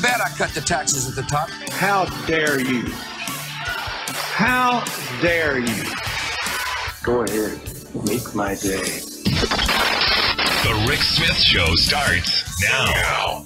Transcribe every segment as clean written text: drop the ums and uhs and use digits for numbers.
bad I cut the taxes at the top. How dare you? How dare you? Go ahead, make my day. The Rick Smith Show starts now.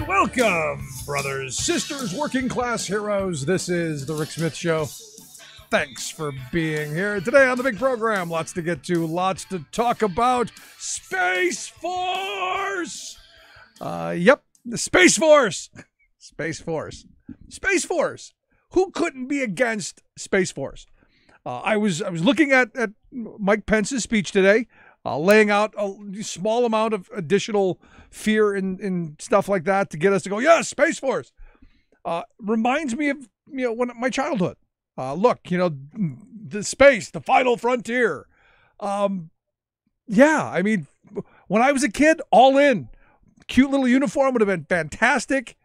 Welcome, brothers, sisters, working class heroes. This is the Rick Smith Show. Thanks for being here. Today on the big program, lots to get to, lots to talk about. Space Force! Yep, the Space Force. Space Force. Space Force. Who couldn't be against Space Force? I was looking at Mike Pence's speech today, laying out a small amount of additional fear and stuff like that to get us to go, yes, Space Force. Reminds me of, when my childhood. Look, the space, the final frontier. Yeah, I mean, when I was a kid, all in. Cute little uniform would have been fantastic.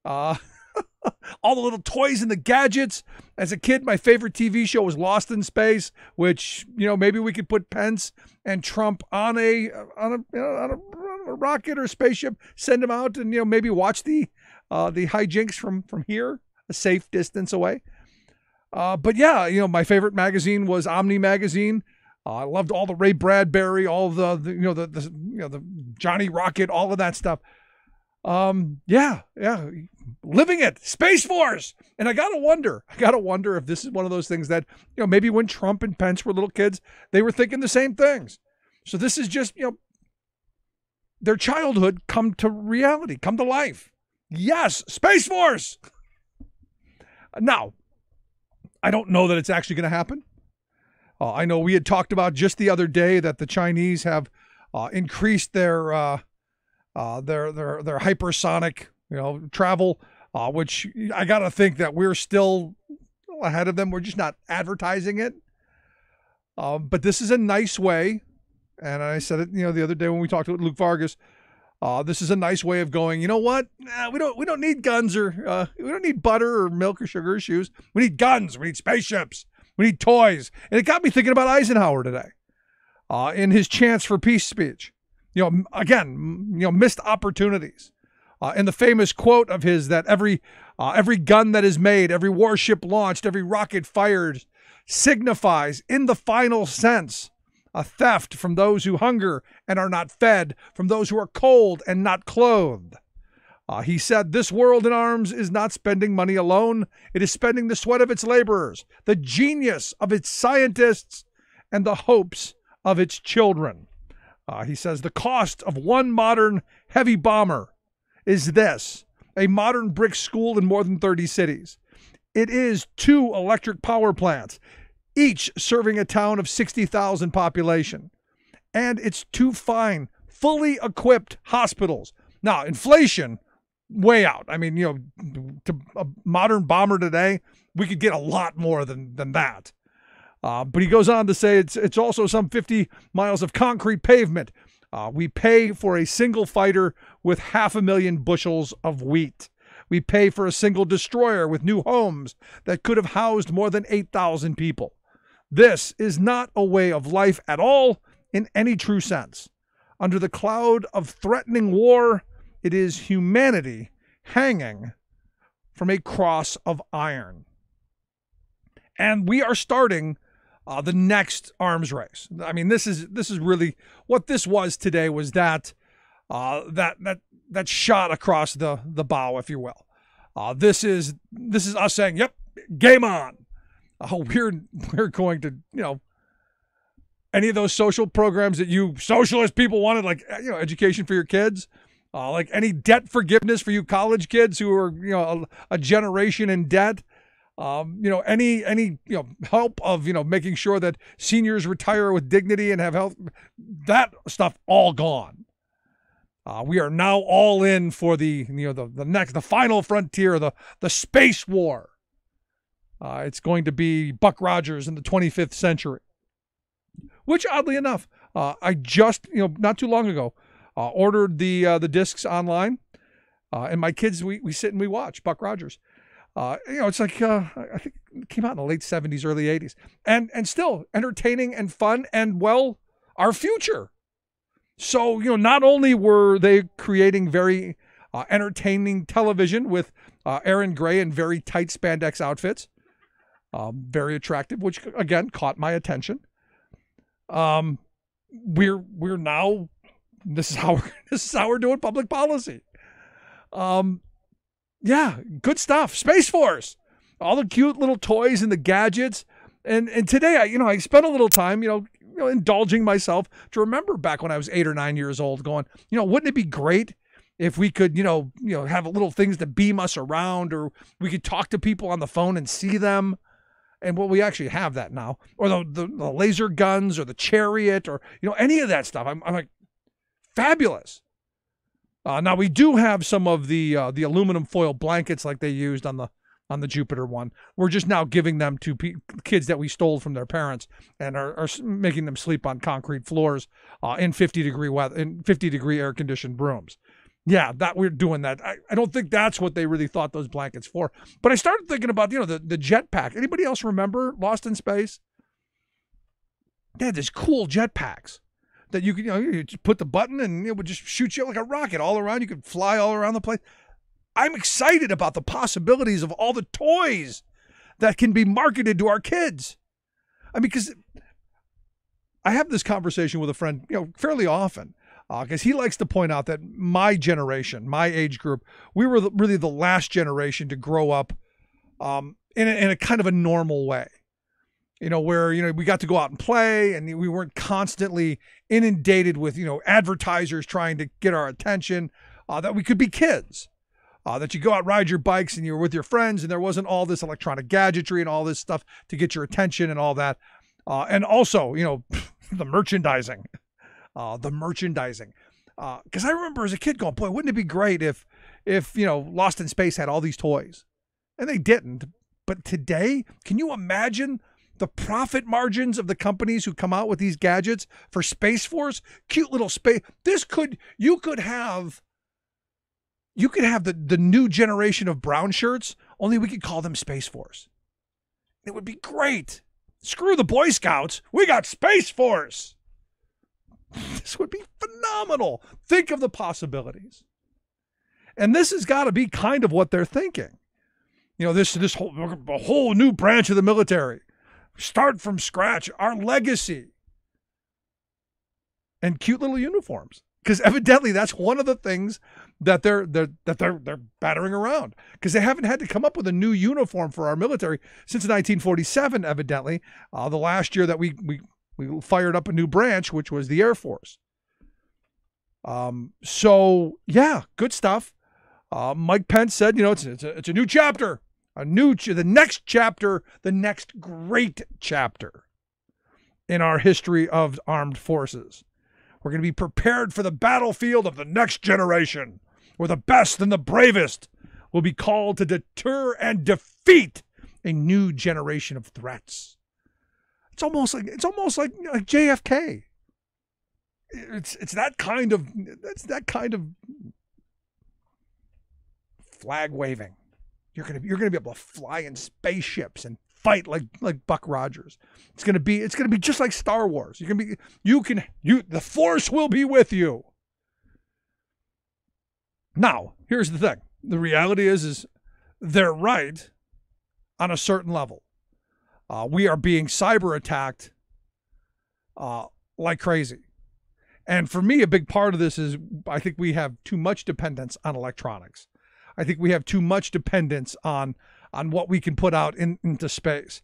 All the little toys and the gadgets. As a kid, my favorite TV show was Lost in Space, which, maybe we could put Pence and Trump on a rocket or spaceship, send them out and, maybe watch the hijinks from here, a safe distance away. But yeah, my favorite magazine was Omni magazine. I loved all the Ray Bradbury, all of the Johnny Rocket, all of that stuff. Yeah, living it, Space Force. And I gotta wonder if this is one of those things that, maybe when Trump and Pence were little kids, they were thinking the same things. So this is just, their childhood come to reality, come to life. Yes, Space Force. Now, I don't know that it's actually going to happen. I know we had talked about just the other day that the Chinese have increased their hypersonic, travel, which I got to think that we're still ahead of them. We're just not advertising it. But this is a nice way. And I said it, the other day when we talked to Luke Vargas, this is a nice way of going, you know what? We don't need guns or we don't need butter or milk or sugar or shoes. We need guns. We need spaceships. We need toys. And it got me thinking about Eisenhower today, in his Chance for Peace speech. Missed opportunities. And the famous quote of his that every gun that is made, every warship launched, every rocket fired signifies, in the final sense, a theft from those who hunger and are not fed, from those who are cold and not clothed. He said, this world in arms is not spending money alone. It is spending the sweat of its laborers, the genius of its scientists, and the hopes of its children. He says, the cost of one modern heavy bomber is this: a modern brick school in more than 30 cities. It is 2 electric power plants, each serving a town of 60,000 population. And it's 2 fine, fully equipped hospitals. Now, inflation, way out. I mean, to a modern bomber today, we could get a lot more than that. But he goes on to say it's also some 50 miles of concrete pavement. We pay for a single fighter with 500,000 bushels of wheat. We pay for a single destroyer with new homes that could have housed more than 8,000 people. This is not a way of life at all in any true sense. Under the cloud of threatening war, it is humanity hanging from a cross of iron. And we are starting the next arms race. I mean, this is really what this was today, was that shot across the bow, if you will. This is us saying, yep, game on. We're going to, any of those social programs that you socialist people wanted, like, education for your kids, like any debt forgiveness for you college kids who are, a generation in debt, any help of, making sure that seniors retire with dignity and have health, that stuff all gone. We are now all in for the final frontier, the space war. It's going to be Buck Rogers in the 25th century, which oddly enough, I just, not too long ago, ordered the discs online, and my kids, we sit and we watch Buck Rogers. It's like, I think it came out in the late 70s, early 80s, and still entertaining and fun and, well, our future. So, not only were they creating very entertaining television with Aaron Gray in very tight spandex outfits, very attractive, which again caught my attention. We're now, this is how we're doing public policy. Yeah, good stuff. Space Force, all the cute little toys and the gadgets. And today I spent a little time, indulging myself to remember back when I was 8 or 9 years old, going, wouldn't it be great if we could, have little things to beam us around, or we could talk to people on the phone and see them. And well, we actually have that now, or the laser guns, or the chariot, or, any of that stuff. I'm like, fabulous. Now we do have some of the aluminum foil blankets like they used on the Jupiter one. We're just now giving them to kids that we stole from their parents, and are making them sleep on concrete floors in 50-degree weather, in 50-degree air conditioned rooms. Yeah, that we're doing that. I don't think that's what they really thought those blankets for. But I started thinking about, the jetpack. Anybody else remember Lost in Space? They had these cool jetpacks that you could, you just put the button and it would just shoot you like a rocket all around. You could fly all around the place. I'm excited about the possibilities of all the toys that can be marketed to our kids. I mean, because I have this conversation with a friend, fairly often. Because he likes to point out that my generation, my age group, we were really the last generation to grow up in a kind of a normal way. Where, we got to go out and play, and we weren't constantly inundated with, advertisers trying to get our attention, that we could be kids, that you go out, ride your bikes, and you were with your friends, and there wasn't all this electronic gadgetry and all this stuff to get your attention and all that. And also, the merchandising. Because I remember as a kid going, boy, wouldn't it be great if Lost in Space had all these toys? And they didn't. But today, can you imagine the profit margins of the companies who come out with these gadgets for Space Force? Cute little space. You could have the new generation of brown shirts, only we could call them Space Force. It would be great. Screw the Boy Scouts. We got Space Force. This would be phenomenal. Think of the possibilities. And this has got to be kind of what they're thinking. This whole new branch of the military. Start from scratch. Our legacy. And cute little uniforms. Because evidently that's one of the things that they're battering around. Because they haven't had to come up with a new uniform for our military since 1947, evidently. The last year that we fired up a new branch, which was the Air Force. So yeah, good stuff. Mike Pence said, it's a new chapter, the next great chapter in our history of armed forces. We're going to be prepared for the battlefield of the next generation, where the best and the bravest will be called to deter and defeat a new generation of threats. It's almost like JFK. It's that kind of flag waving. You're gonna be able to fly in spaceships and fight like Buck Rogers. It's gonna be just like Star Wars. The Force will be with you. Now, here's the thing. The reality is they're right on a certain level. We are being cyber attacked like crazy. And for me, a big part of this is I think we have too much dependence on electronics. I think we have too much dependence on what we can put out into space.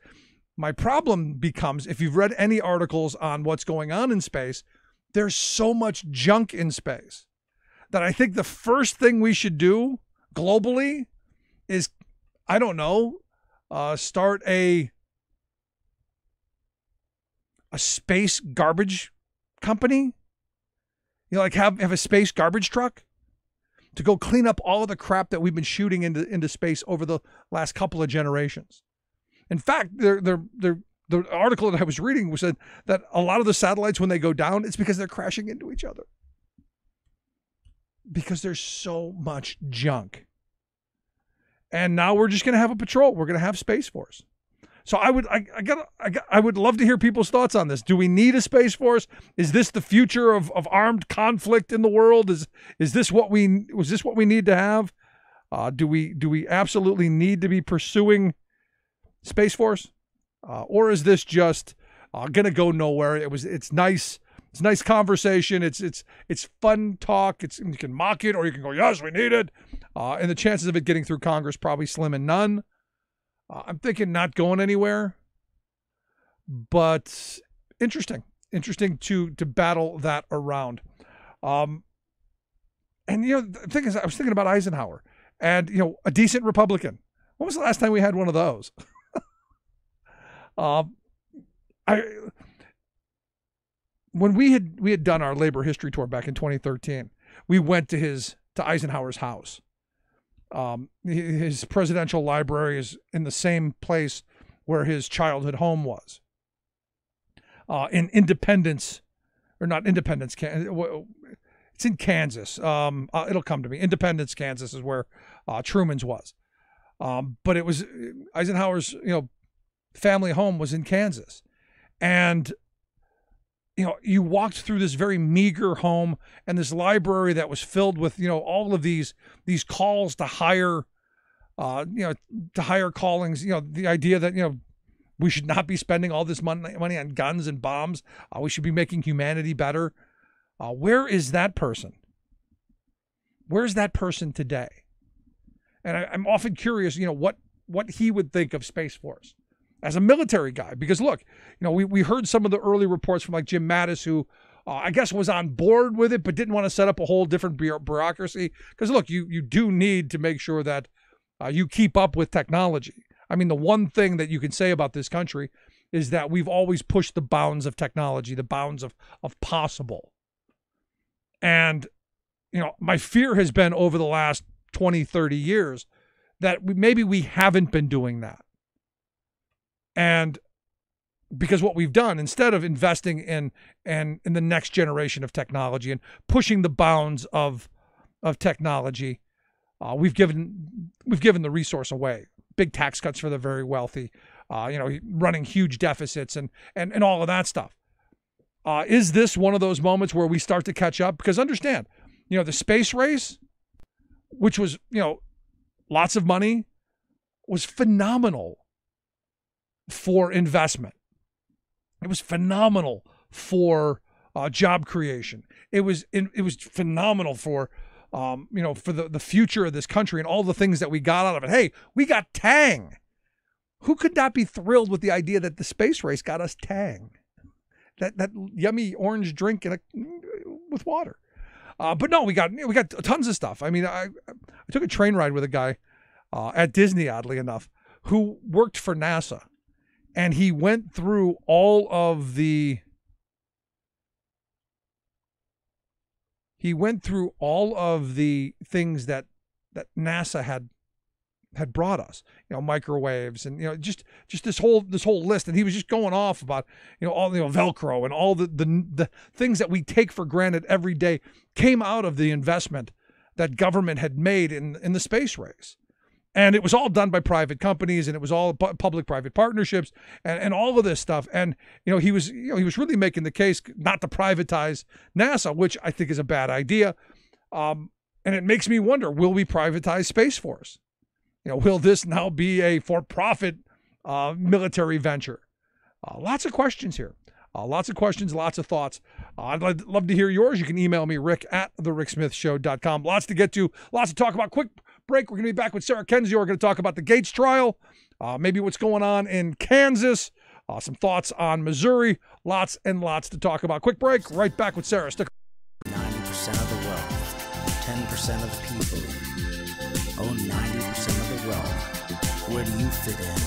My problem becomes, if you've read any articles on what's going on in space, there's so much junk in space that I think the first thing we should do globally is, I don't know, start a space garbage company. You know, like have a space garbage truck to go clean up all of the crap that we've been shooting into space over the last couple of generations. In fact, the article that I was reading was that a lot of the satellites, when they go down, it's because they're crashing into each other. Because there's so much junk. And now we're just going to have a patrol. We're going to have Space Force. So I would love to hear people's thoughts on this. Do we need a Space Force? Is this the future of armed conflict in the world? Is this what we need to have? Do we absolutely need to be pursuing Space Force? Or is this just going to go nowhere? It's nice. It's nice conversation. It's fun talk. You can mock it or you can go, yes, we need it. And the chances of it getting through Congress probably slim and none. I'm thinking not going anywhere, but interesting to battle that around. And the thing is, I was thinking about Eisenhower and a decent Republican. When was the last time we had one of those? When we had done our labor history tour back in 2013, we went to Eisenhower's house. His presidential library is in the same place where his childhood home was. In Independence, or not Independence, it's in Kansas. It'll come to me. Independence, Kansas is where Truman's was. But it was Eisenhower's, family home was in Kansas. And you walked through this very meager home and this library that was filled with, all of these calls to higher, to higher callings, the idea that, we should not be spending all this money on guns and bombs. We should be making humanity better. Where is that person? Where's that person today? And I'm often curious, what he would think of Space Force as a military guy, because look, we heard some of the early reports from like Jim Mattis, who I guess was on board with it, but didn't want to set up a whole different bureaucracy. Because look, you do need to make sure that you keep up with technology. I mean, the one thing that you can say about this country is that we've always pushed the bounds of technology, the bounds of possible. And, my fear has been over the last 20, 30 years that maybe we haven't been doing that. And because what we've done, instead of investing in the next generation of technology and pushing the bounds of technology, we've given the resource away. Big tax cuts for the very wealthy, running huge deficits and all of that stuff. Is this one of those moments where we start to catch up? Because understand, the space race, which was, lots of money, was phenomenal for investment. It was phenomenal for job creation. It was phenomenal for for the future of this country and all the things that we got out of it. Hey, we got Tang. Who could not be thrilled with the idea that the space race got us Tang? That yummy orange drink with water. But no, we got tons of stuff. I mean, I took a train ride with a guy at Disney, oddly enough, who worked for NASA. And he went through all of the things that NASA had brought us, microwaves and just this whole list. And he was just going off about all Velcro and all the things that we take for granted every day came out of the investment that government had made in the space race. And it was all done by private companies, and it was all public-private partnerships, and all of this stuff. And he was really making the case not to privatize NASA, which I think is a bad idea. And it makes me wonder: will we privatize Space Force? Will this now be a for-profit military venture? Lots of questions here. Lots of questions, lots of thoughts. I'd love to hear yours. You can email me, rick@thericksmithshow.com. Lots to get to, lots to talk about. Quick break. We're going to be back with Sarah Kendzior. We're going to talk about the Gates trial, maybe what's going on in Kansas, Some thoughts on Missouri. Lots and lots to talk about. Quick break. Right back with Sarah. 90% of the wealth, 10% of the people own 90% of the wealth. Where do you fit in?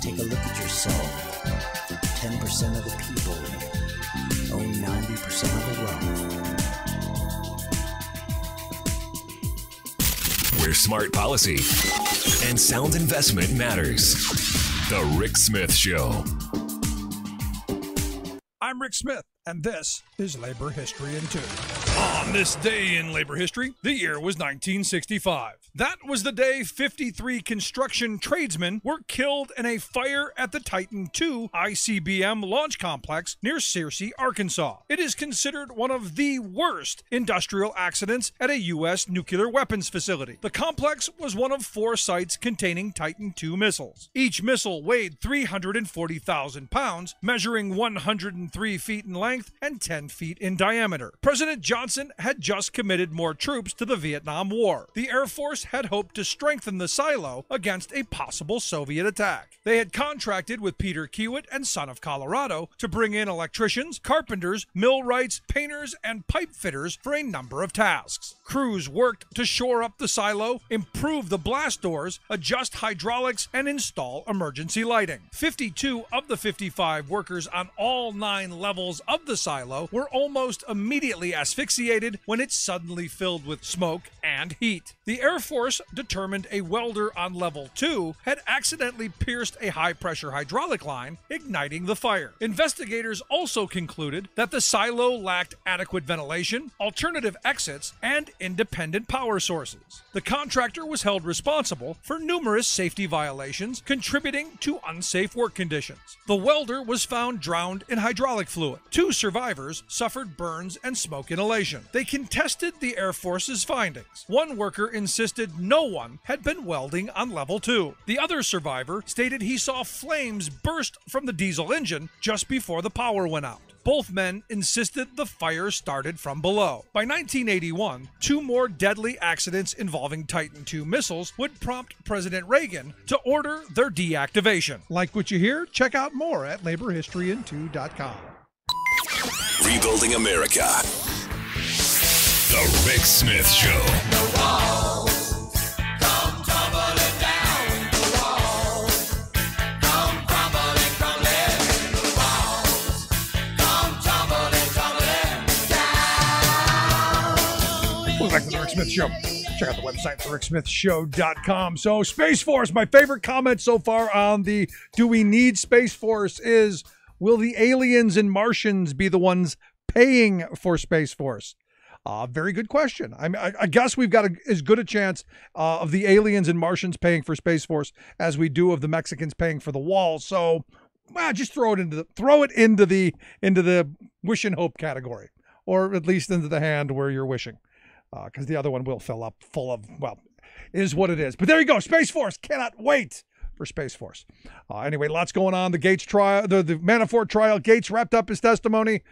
Take a look at yourself. 10% of the people own 90% of the wealth. Where smart policy and sound investment matters. The Rick Smith Show. I'm Rick Smith, and this is Labor History in 2. On this day in labor history, the year was 1965. That was the day 53 construction tradesmen were killed in a fire at the Titan II ICBM launch complex near Searcy, Arkansas. It is considered one of the worst industrial accidents at a U.S. nuclear weapons facility. The complex was one of 4 sites containing Titan II missiles. Each missile weighed 340,000 pounds, measuring 103 feet in length and 10 feet in diameter. President Johnson had just committed more troops to the Vietnam War. The Air Force had hoped to strengthen the silo against a possible Soviet attack. They had contracted with Peter Kiewit and Son of Colorado to bring in electricians, carpenters, millwrights, painters, and pipe fitters for a number of tasks. Crews worked to shore up the silo, improve the blast doors, adjust hydraulics, and install emergency lighting. 52 of the 55 workers on all 9 levels of the silo were almost immediately asphyxiated when it suddenly filled with smoke and heat. The Air Force determined a welder on level 2 had accidentally pierced a high-pressure hydraulic line, igniting the fire. Investigators also concluded that the silo lacked adequate ventilation, alternative exits, and independent power sources. The contractor was held responsible for numerous safety violations, contributing to unsafe work conditions. The welder was found drowned in hydraulic fluid. 2 survivors suffered burns and smoke inhalation. They contested the Air Force's findings. One worker insisted no one had been welding on level 2. The other survivor stated he saw flames burst from the diesel engine just before the power went out. Both men insisted the fire started from below. By 1981, 2 more deadly accidents involving Titan II missiles would prompt President Reagan to order their deactivation. Like what you hear? Check out more at laborhistoryin2.com. Rebuilding America. The Rick Smith Show. The walls come tumbling down. The walls come crumbling, crumbling. The walls come tumbling down. Welcome back to the Rick Smith Show. Check out the website, thericksmithshow.com. So, Space Force, my favorite comment so far on the Do We Need Space Force is, will the aliens and Martians be the ones paying for Space Force? Very good question. I guess we've got as good a chance of the aliens and Martians paying for Space Force as we do of the Mexicans paying for the wall. So, just throw it into the wish and hope category, or at least into the hand where you're wishing, because the other one will fill up full of, well, is what it is. But there you go. Space Force. Cannot wait for Space Force. Anyway, lots going on. The Gates trial, the Manafort trial. Gates wrapped up his testimony.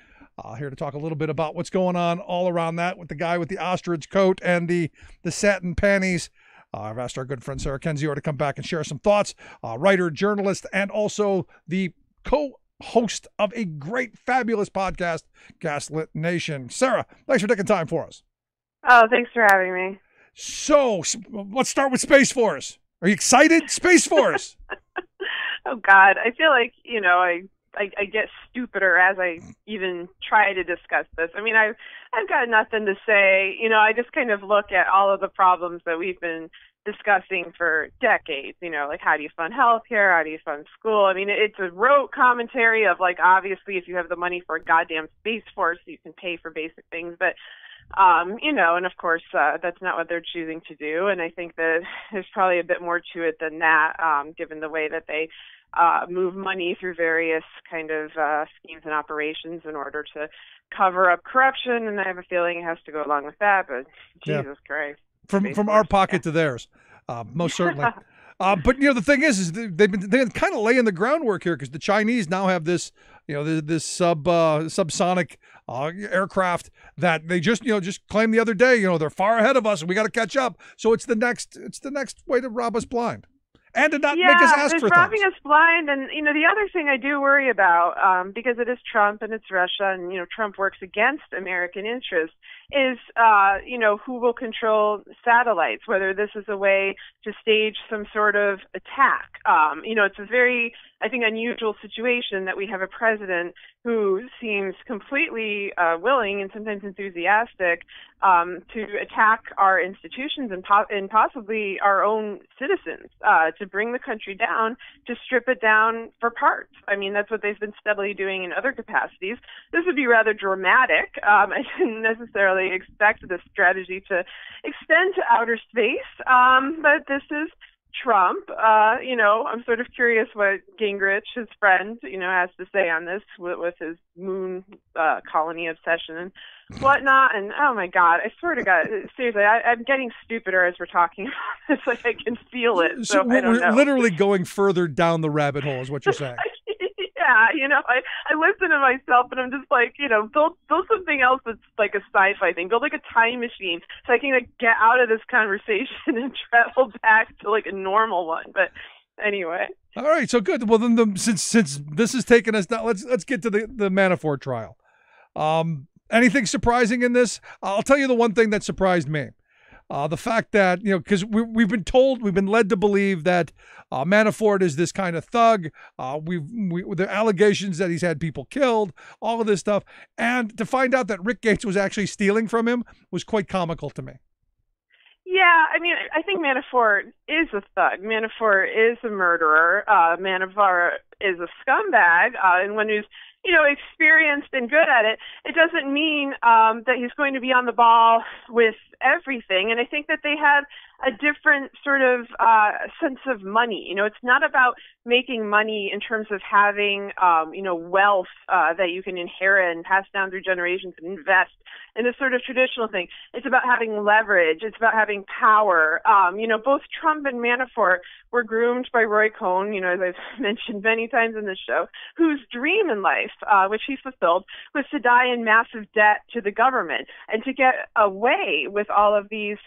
Here to talk a little bit about what's going on all around that with the guy with the ostrich coat and the satin panties. I've asked our good friend Sarah Kendzior to come back and share some thoughts. Writer, journalist, and also the co-host of a great, fabulous podcast, Gaslit Nation. Sarah, thanks for taking time for us. Oh, thanks for having me. So, let's start with Space Force. Are you excited? Space Force. Oh, God. I feel like, I get stupider as I even try to discuss this. I mean, I've got nothing to say. I just kind of look at all of the problems that we've been discussing for decades. Like, how do you fund healthcare? How do you fund school? I mean, it's a rote commentary of, like, obviously if you have the money for a goddamn Space Force, you can pay for basic things. But and of course, that's not what they're choosing to do. And I think that there's probably a bit more to it than that, given the way that they move money through various kind of schemes and operations in order to cover up corruption. And I have a feeling it has to go along with that. But Jesus Christ. From our pocket to theirs, most certainly. But the thing is they've been kind of laying the groundwork here, because the Chinese now have this, this subsonic aircraft that they just claimed the other day. They're far ahead of us and we got to catch up. So it's the next way to rob us blind. and to not make us ask for robbing things. us blind. And, the other thing I do worry about, because it is Trump and it's Russia and, Trump works against American interests, is, who will control satellites, whether this is a way to stage some sort of attack. It's a very, I think, unusual situation that we have a president who seems completely willing and sometimes enthusiastic to attack our institutions and possibly our own citizens, to bring the country down, to strip it down for parts. I mean, that's what they've been steadily doing in other capacities. This would be rather dramatic. I didn't necessarily expect this strategy to extend to outer space, but this is Trump. I'm sort of curious what Gingrich, his friend, has to say on this with his moon colony obsession and whatnot. And oh my God, I swear to God, seriously, I'm getting stupider as we're talking about this. Like I can feel it. So I don't we're know. literally going further down the rabbit hole, is what you're saying. Yeah, I listen to myself and I'm just like, build something else that's like a sci-fi thing. Build like a time machine so I can like get out of this conversation and travel back to like a normal one. But anyway. All right, so good. Well, then since this has taken us down, let's get to the Manafort trial. Anything surprising in this? I'll tell you the one thing that surprised me. The fact that, because we've been led to believe that Manafort is this kind of thug. The allegations that he's had people killed, all of this stuff. And to find out that Rick Gates was actually stealing from him was quite comical to me. Yeah, I mean, I think Manafort is a thug. Manafort is a murderer. Manafort is a scumbag, and when who's experienced and good at it, it doesn't mean that he's going to be on the ball with everything. And I think that they had a different sort of sense of money. It's not about making money in terms of having, wealth that you can inherit and pass down through generations and invest in this sort of traditional thing. It's about having leverage. It's about having power. Both Trump and Manafort were groomed by Roy Cohn, as I've mentioned many times in this show, whose dream in life, which he fulfilled, was to die in massive debt to the government and to get away with all of these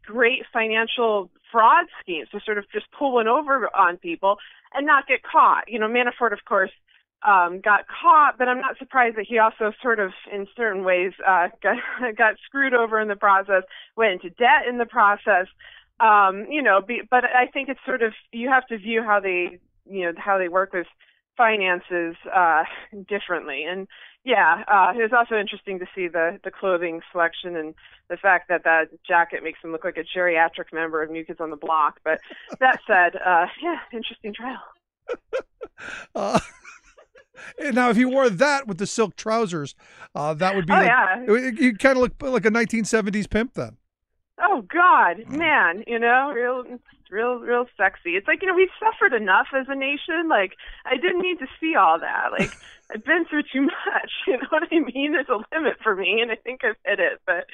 great financial fraud schemes, to sort of just pull one over on people and not get caught. Manafort, of course, got caught, but I'm not surprised that he also sort of, in certain ways, got screwed over in the process, went into debt in the process. But I think it's sort of, you have to view how they work with finances differently. And yeah, it was also interesting to see the clothing selection and the fact that jacket makes him look like a geriatric member of New Kids on the Block. But that said, interesting trial. Now, if he wore that with the silk trousers, that would be you kind of look like a 1970s pimp then. Oh God, man, real sexy. It's like, we've suffered enough as a nation. Like, I didn't need to see all that. Like, I've been through too much. You know what I mean? There's a limit for me, and I think I've hit it. But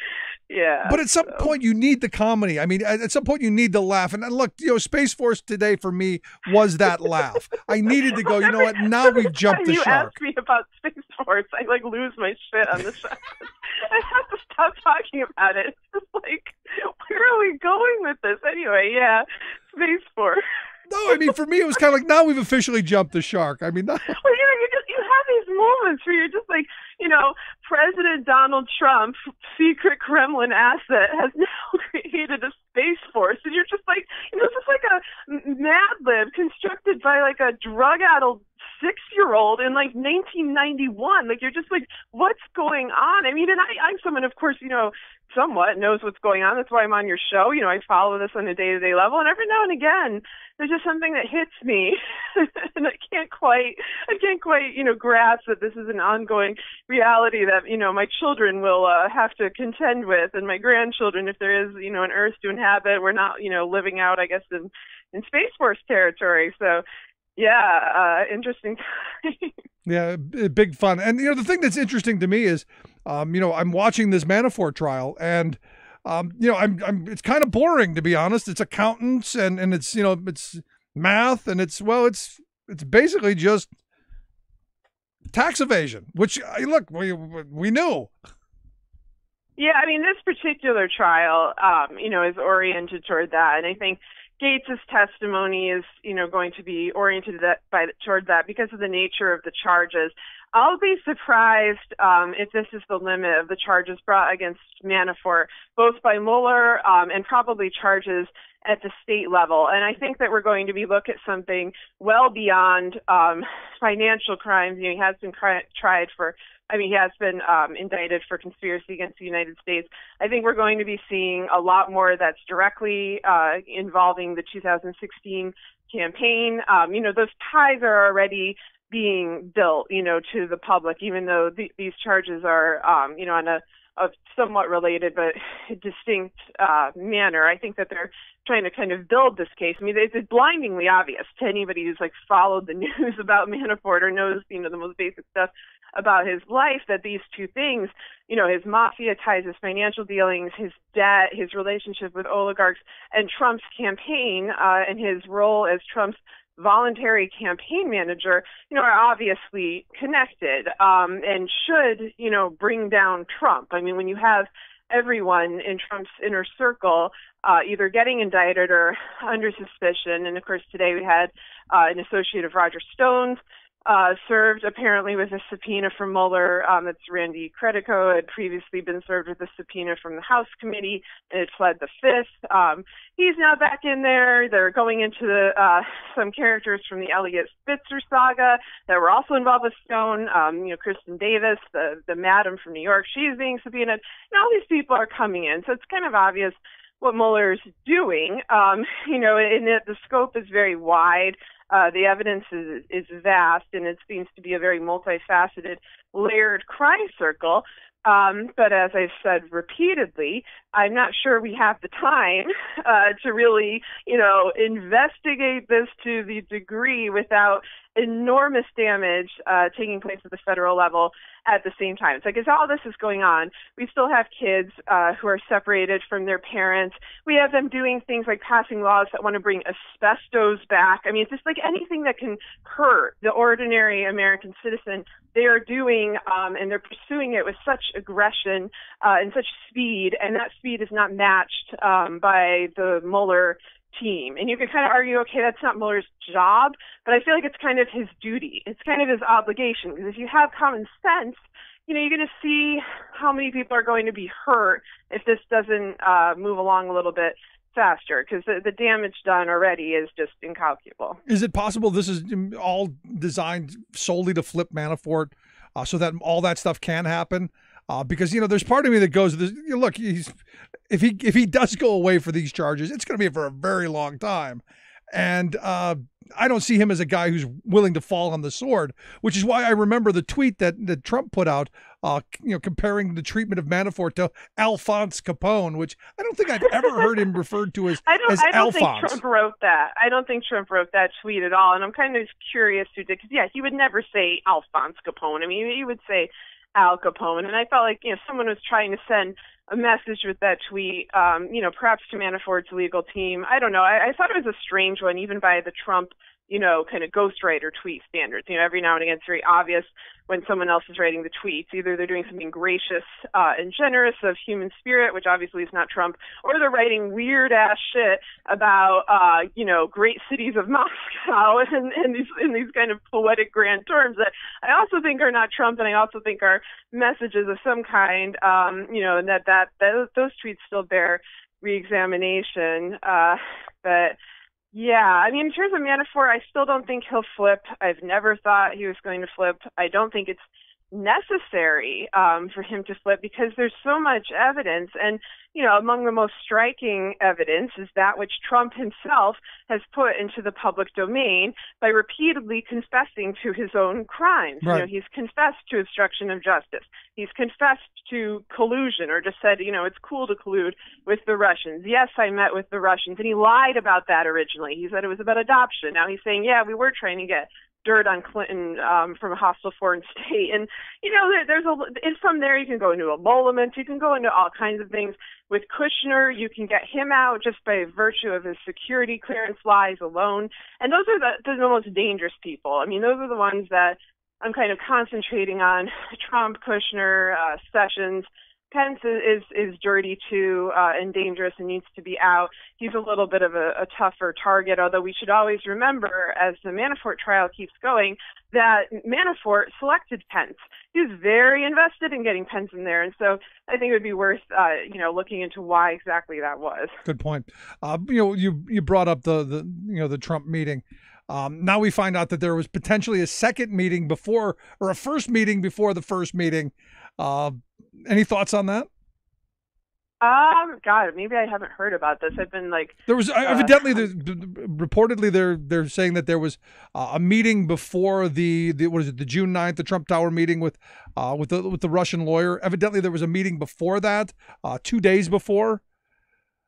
yeah. But at some point, you need the comedy. I mean, at some point, you need to laugh. And look, Space Force today for me was that laugh. I needed to go. You know what? Now we've jumped the you shark. ask me about Space Force, I lose my shit on the show. I have to stop talking about it. It's just like, where are we going with this? Anyway, yeah, Space Force. No, I mean, for me, it was kind of like, now we've officially jumped the shark. I mean, well, you have these moments where you're just like, President Donald Trump, secret Kremlin asset, has now created a Space Force. And you're just like, it's just like a Mad Lib constructed by like a drug-addled 6-year-old in like 1991. Like, you're just like, what's going on? I mean, and I'm someone, of course, somewhat knows what's going on. That's why I'm on your show. I follow this on a day-to-day level, and every now and again, there's just something that hits me, and I can't quite, grasp that this is an ongoing reality that, my children will have to contend with, and my grandchildren, if there is, an Earth to inhabit. We're not, living out, I guess, in Space Force territory. So, yeah, interesting time. Yeah, big fun. And, the thing that's interesting to me is, I'm watching this Manafort trial, and, it's kind of boring, to be honest. It's accountants and it's, it's math, and it's basically just tax evasion, which, look, we knew. Yeah, I mean, this particular trial, is oriented toward that. And I think, Gates's testimony is, going to be oriented toward that because of the nature of the charges. I'll be surprised if this is the limit of the charges brought against Manafort, both by Mueller and probably charges at the state level. And I think that we're going to be looking at something well beyond financial crimes. He has been he has been indicted for conspiracy against the United States. I think we're going to be seeing a lot more that's directly involving the 2016 campaign. Those ties are already being built, to the public, even though these charges are, on a somewhat related but distinct manner. I think that they're trying to kind of build this case. I mean, it's blindingly obvious to anybody who's followed the news about Manafort or knows, the most basic stuff about his life, that these two things, his mafia ties, his financial dealings, his debt, his relationship with oligarchs, and Trump's campaign and his role as Trump's voluntary campaign manager, are obviously connected and should, bring down Trump. I mean, when you have everyone in Trump's inner circle either getting indicted or under suspicion, and of course today we had an associate of Roger Stone's served apparently with a subpoena from Mueller. That's Randy Credico, had previously been served with a subpoena from the House committee, and it fled the Fifth. He's now back in there. They're going into some characters from the Elliot Spitzer saga that were also involved with Stone. Kristen Davis, the madam from New York, she's being subpoenaed. And all these people are coming in, so it's kind of obvious what Mueller's doing. And the scope is very wide. The evidence is vast, and it seems to be a very multifaceted, layered crime circle. But as I've said repeatedly, I'm not sure we have the time to really, investigate this to the degree without enormous damage taking place at the federal level at the same time. It's like, as all this is going on, we still have kids who are separated from their parents. We have them doing things like passing laws that want to bring asbestos back. I mean, it's just like anything that can hurt the ordinary American citizen, they are doing, and they're pursuing it with such aggression and such speed, and that speed is not matched by the Mueller team. And you can kind of argue, okay, that's not Mueller's job, but I feel like it's kind of his duty. It's kind of his obligation, because if you have common sense, you're going to see how many people are going to be hurt if this doesn't move along a little bit faster, because the damage done already is just incalculable. Is it possible this is all designed solely to flip Manafort so that all that stuff can happen? Because, there's part of me that goes, look, if he does go away for these charges, it's going to be for a very long time. And I don't see him as a guy who's willing to fall on the sword, which is why I remember the tweet that Trump put out, comparing the treatment of Manafort to Alphonse Capone, which I don't think I've ever heard him referred to as Alphonse. I don't think Trump wrote that. I don't think Trump wrote that tweet at all. And I'm kind of curious who did, because, he would never say Alphonse Capone. I mean, he would say Al Capone. And I felt like, someone was trying to send a message with that tweet, perhaps to Manafort's legal team. I don't know. I thought it was a strange one, even by the Trump, kind of ghostwriter tweet standards. Every now and again, it's very obvious when someone else is writing the tweets. Either they're doing something gracious and generous of human spirit, which obviously is not Trump, or they're writing weird-ass shit about, great cities of Moscow and in these kind of poetic grand terms that I also think are not Trump, and I also think are messages of some kind, and that those tweets still bear reexamination. But yeah, I mean, in terms of Manafort, I still don't think he'll flip. I've never thought he was going to flip. I don't think it's necessary for him to flip, because there's so much evidence. And, among the most striking evidence is that which Trump himself has put into the public domain by repeatedly confessing to his own crimes. Right. He's confessed to obstruction of justice. He's confessed to collusion, or just said, it's cool to collude with the Russians. Yes, I met with the Russians. And he lied about that originally. He said it was about adoption. Now he's saying, yeah, we were trying to get dirt on Clinton from a hostile foreign state. And, and from there you can go into emoluments, you can go into all kinds of things. With Kushner, you can get him out just by virtue of his security clearance lies alone. And those are the most dangerous people. I mean, those are the ones that I'm kind of concentrating on: Trump, Kushner, Sessions. Pence is dirty too, and dangerous and needs to be out. He's a little bit of a tougher target, although we should always remember, as the Manafort trial keeps going, that Manafort selected Pence. He was very invested in getting Pence in there, and so I think it would be worth, looking into why exactly that was. Good point. You brought up the Trump meeting. Now we find out that there was potentially a second meeting before, or a first meeting before the first meeting. Any thoughts on that? God, maybe I haven't heard about this. I've been like, there was evidently, reportedly, they're saying that there was a meeting before the June 9th, the Trump Tower meeting with the Russian lawyer. Evidently, there was a meeting before that, 2 days before.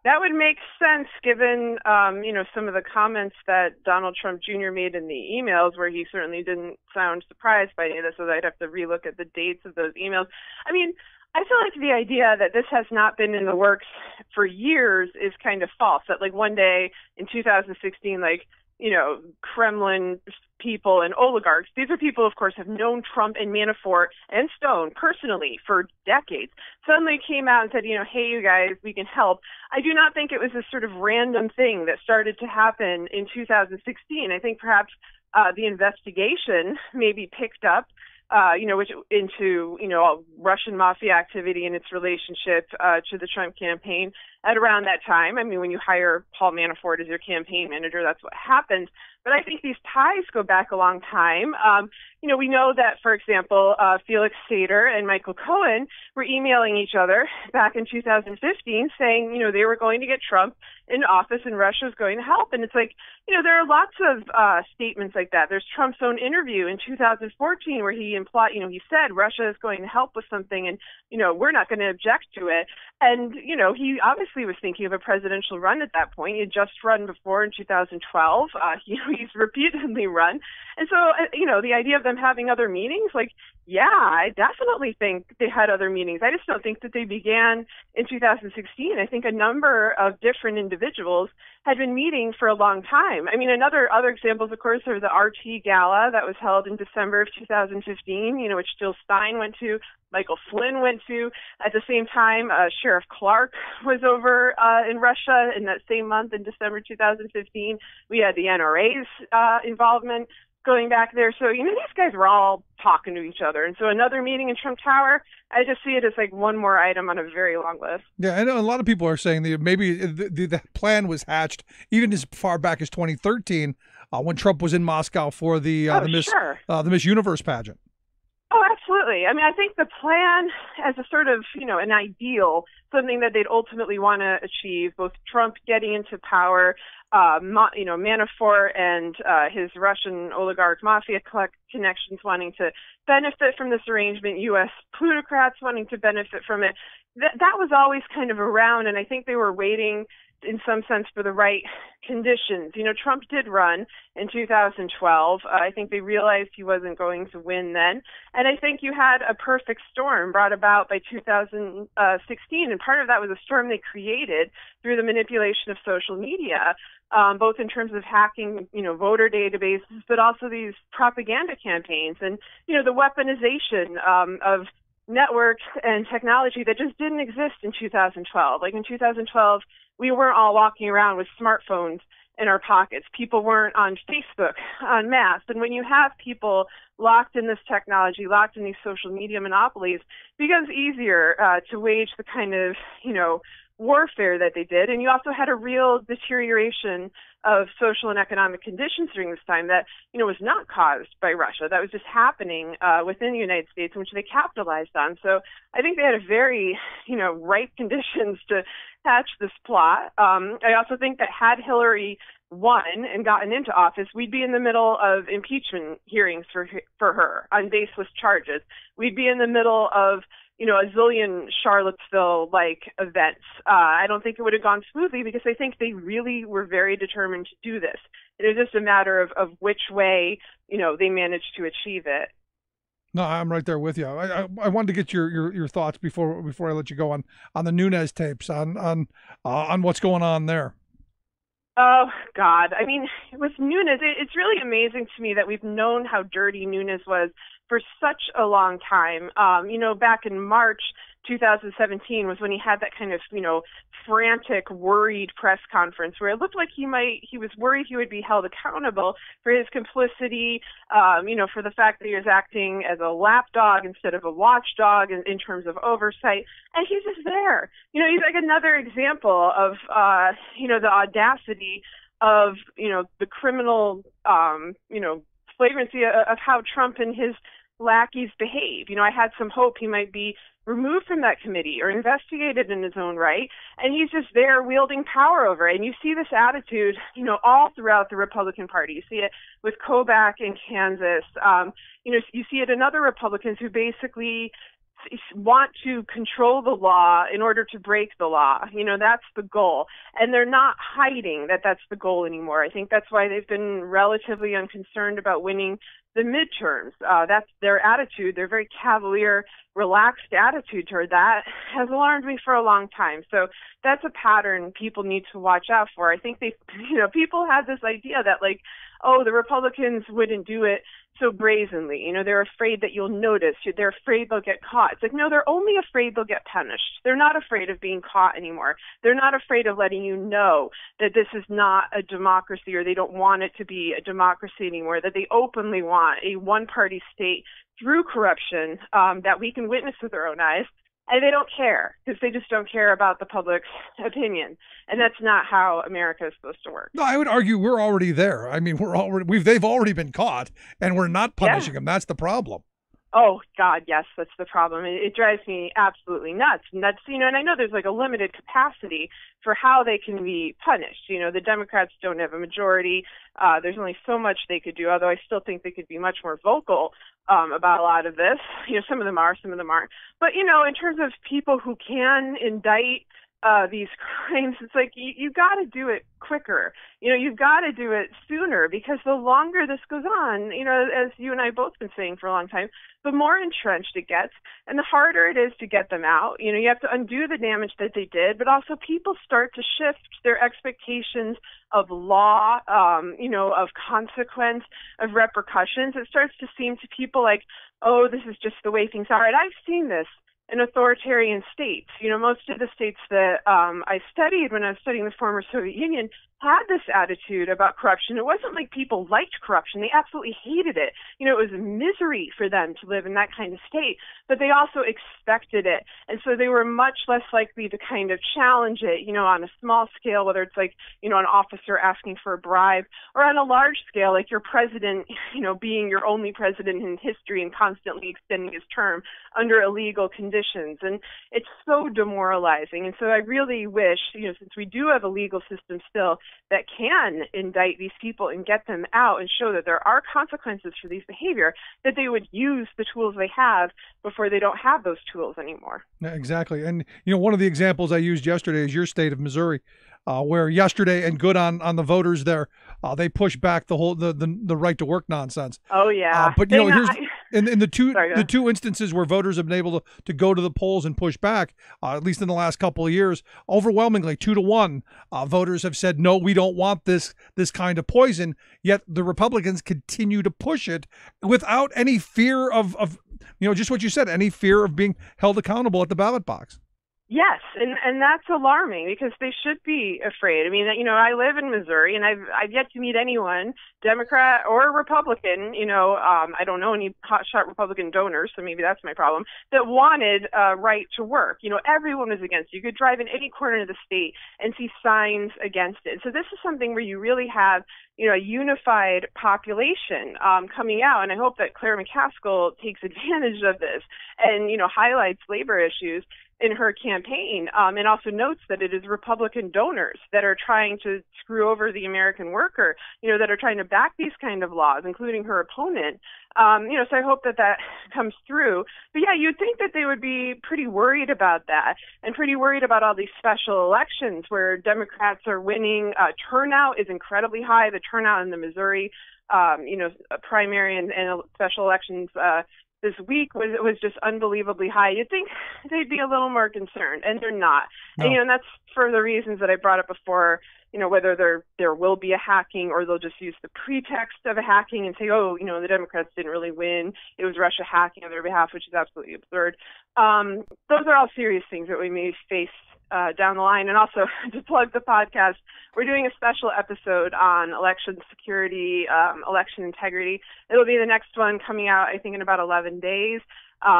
That would make sense given, some of the comments that Donald Trump Jr. made in the emails, where he certainly didn't sound surprised by any of this, so I'd have to relook at the dates of those emails. I mean, I feel like the idea that this has not been in the works for years is kind of false. That like one day in 2016, Kremlin people and oligarchs, these are people, of course, have known Trump and Manafort and Stone personally for decades, suddenly came out and said, hey, you guys, we can help. I do not think it was this sort of random thing that started to happen in 2016. I think perhaps the investigation maybe picked up into Russian mafia activity and its relationship to the Trump campaign at around that time. I mean, when you hire Paul Manafort as your campaign manager, that's what happens. But I think these ties go back a long time. We know that, for example, Felix Sater and Michael Cohen were emailing each other back in 2015 saying, they were going to get Trump in office and Russia was going to help. And it's like, there are lots of statements like that. There's Trump's own interview in 2014 where he implied, he said Russia is going to help with something and, we're not going to object to it. And, he obviously was thinking of a presidential run at that point. He had just run before in 2012. He's repeatedly run. And so, the idea of them having other meetings, yeah, I definitely think they had other meetings. I just don't think that they began in 2016. I think a number of different individuals had been meeting for a long time. I mean, other examples, of course, are the RT Gala that was held in December of 2015, which Jill Stein went to, Michael Flynn went to. At the same time, Sheriff Clark was over in Russia in that same month in December 2015. We had the NRA's involvement going back there. So, these guys were all talking to each other. And so another meeting in Trump Tower, I just see it as like one more item on a very long list. Yeah, I know a lot of people are saying that maybe the plan was hatched even as far back as 2013 when Trump was in Moscow for the Miss Universe pageant. Oh, absolutely. I mean, I think the plan as a sort of, an ideal, something that they'd ultimately want to achieve, both Trump getting into power, Manafort and his Russian oligarch mafia connections wanting to benefit from this arrangement, U.S. plutocrats wanting to benefit from it. That was always kind of around, and I think they were waiting in some sense for the right conditions. Trump did run in 2012. I think they realized he wasn't going to win then. And I think you had a perfect storm brought about by 2016. And part of that was a storm they created through the manipulation of social media, both in terms of hacking, voter databases, but also these propaganda campaigns and, the weaponization of networks and technology that just didn't exist in 2012. Like in 2012, we weren't all walking around with smartphones in our pockets. People weren't on Facebook en masse. And when you have people locked in this technology, locked in these social media monopolies, it becomes easier to wage the kind of, warfare that they did. And you also had a real deterioration of social and economic conditions during this time that, was not caused by Russia. That was just happening within the United States, which they capitalized on. So I think they had a very, ripe conditions to hatch this plot. I also think that had Hillary won and gotten into office, we'd be in the middle of impeachment hearings for her on baseless charges. We'd be in the middle of a zillion Charlottesville-like events. I don't think it would have gone smoothly because I think they really were very determined to do this. It was just a matter of which way, they managed to achieve it. No, I'm right there with you. I wanted to get your thoughts before I let you go on the Nunes tapes, on what's going on there. Oh, God. I mean, with Nunes, it's really amazing to me that we've known how dirty Nunes was for such a long time. Back in March 2017 was when he had that kind of, frantic, worried press conference where it looked like he was worried he would be held accountable for his complicity, for the fact that he was acting as a lapdog instead of a watchdog in terms of oversight. And he's just there. He's like another example of, the audacity of, the criminal, flagrancy of how Trump and his lackeys behave. I had some hope he might be removed from that committee or investigated in his own right, and he's just there wielding power over it. And you see this attitude, all throughout the Republican Party. You see it with Kobach in Kansas. You see it in other Republicans who basically want to control the law in order to break the law. That's the goal. And they're not hiding that that's the goal anymore. I think that's why they've been relatively unconcerned about winning the midterms. That's their attitude. Their very cavalier, relaxed attitude toward that has alarmed me for a long time. So that's a pattern people need to watch out for. I think people have this idea that the Republicans wouldn't do it so brazenly. They're afraid that you'll notice. They're afraid they'll get caught. It's like, no, they're only afraid they'll get punished. They're not afraid of being caught anymore. They're not afraid of letting you know that this is not a democracy, or they don't want it to be a democracy anymore, that they openly want a one-party state through corruption that we can witness with our own eyes. And they don't care, because they just don't care about the public's opinion. And that's not how America is supposed to work. No, I would argue we're already there. I mean, they've already been caught, and we're not punishing them. That's the problem. Oh, God, yes, that's the problem. It drives me absolutely nuts. And that's, and I know there's a limited capacity for how they can be punished. The Democrats don't have a majority. There's only so much they could do, although I still think they could be much more vocal about a lot of this. Some of them are, some of them aren't. But, in terms of people who can indict these crimes, it's like you got to do it quicker. You've got to do it sooner, because the longer this goes on, as you and I both been saying for a long time, the more entrenched it gets, and the harder it is to get them out. You have to undo the damage that they did, but also people start to shift their expectations of law, of consequence, of repercussions. It starts to seem to people like, oh, this is just the way things are. And I've seen this in authoritarian states. Most of the states that I studied when I was studying the former Soviet Union had this attitude about corruption. It wasn't like people liked corruption. They absolutely hated it. It was misery for them to live in that kind of state, but they also expected it. And so they were much less likely to kind of challenge it, on a small scale, whether it's an officer asking for a bribe, or on a large scale, like your president, being your only president in history and constantly extending his term under illegal conditions. And it's so demoralizing. And so I really wish, since we do have a legal system still that can indict these people and get them out and show that there are consequences for these behavior, that they would use the tools they have before they don't have those tools anymore. Yeah, exactly. And, one of the examples I used yesterday is your state of Missouri, where yesterday, and good on the voters there, they pushed back the whole the right to work nonsense. Oh yeah, but here's in the two instances where voters have been able to go to the polls and push back, at least in the last couple of years, overwhelmingly 2-1, voters have said no, we don't want this kind of poison. Yet the Republicans continue to push it without any fear of just what you said, any fear of being held accountable at the ballot box. Yes, and that's alarming, because they should be afraid. I mean, I live in Missouri, and I've yet to meet anyone, Democrat or Republican, I don't know any hotshot Republican donors, so maybe that's my problem, that wanted right to work. Everyone was against it. You could drive in any corner of the state and see signs against it. So this is something where you really have, a unified population coming out, and I hope that Claire McCaskill takes advantage of this and, highlights labor issues in her campaign, and also notes that it is Republican donors that are trying to screw over the American worker, that are trying to back these kind of laws, including her opponent. So I hope that comes through. But yeah, you'd think that they would be pretty worried about that, and pretty worried about all these special elections where Democrats are winning. Turnout is incredibly high. The turnout in the Missouri, primary and special elections this week was just unbelievably high. You'd think they'd be a little more concerned, and they're not. No. And that's for the reasons that I brought up before. whether there will be a hacking, or they'll just use the pretext of a hacking and say, oh, the Democrats didn't really win. It was Russia hacking on their behalf, which is absolutely absurd. Those are all serious things that we may face down the line. And also, to plug the podcast, we're doing a special episode on election security, election integrity. It'll be the next one coming out, I think, in about 11 days.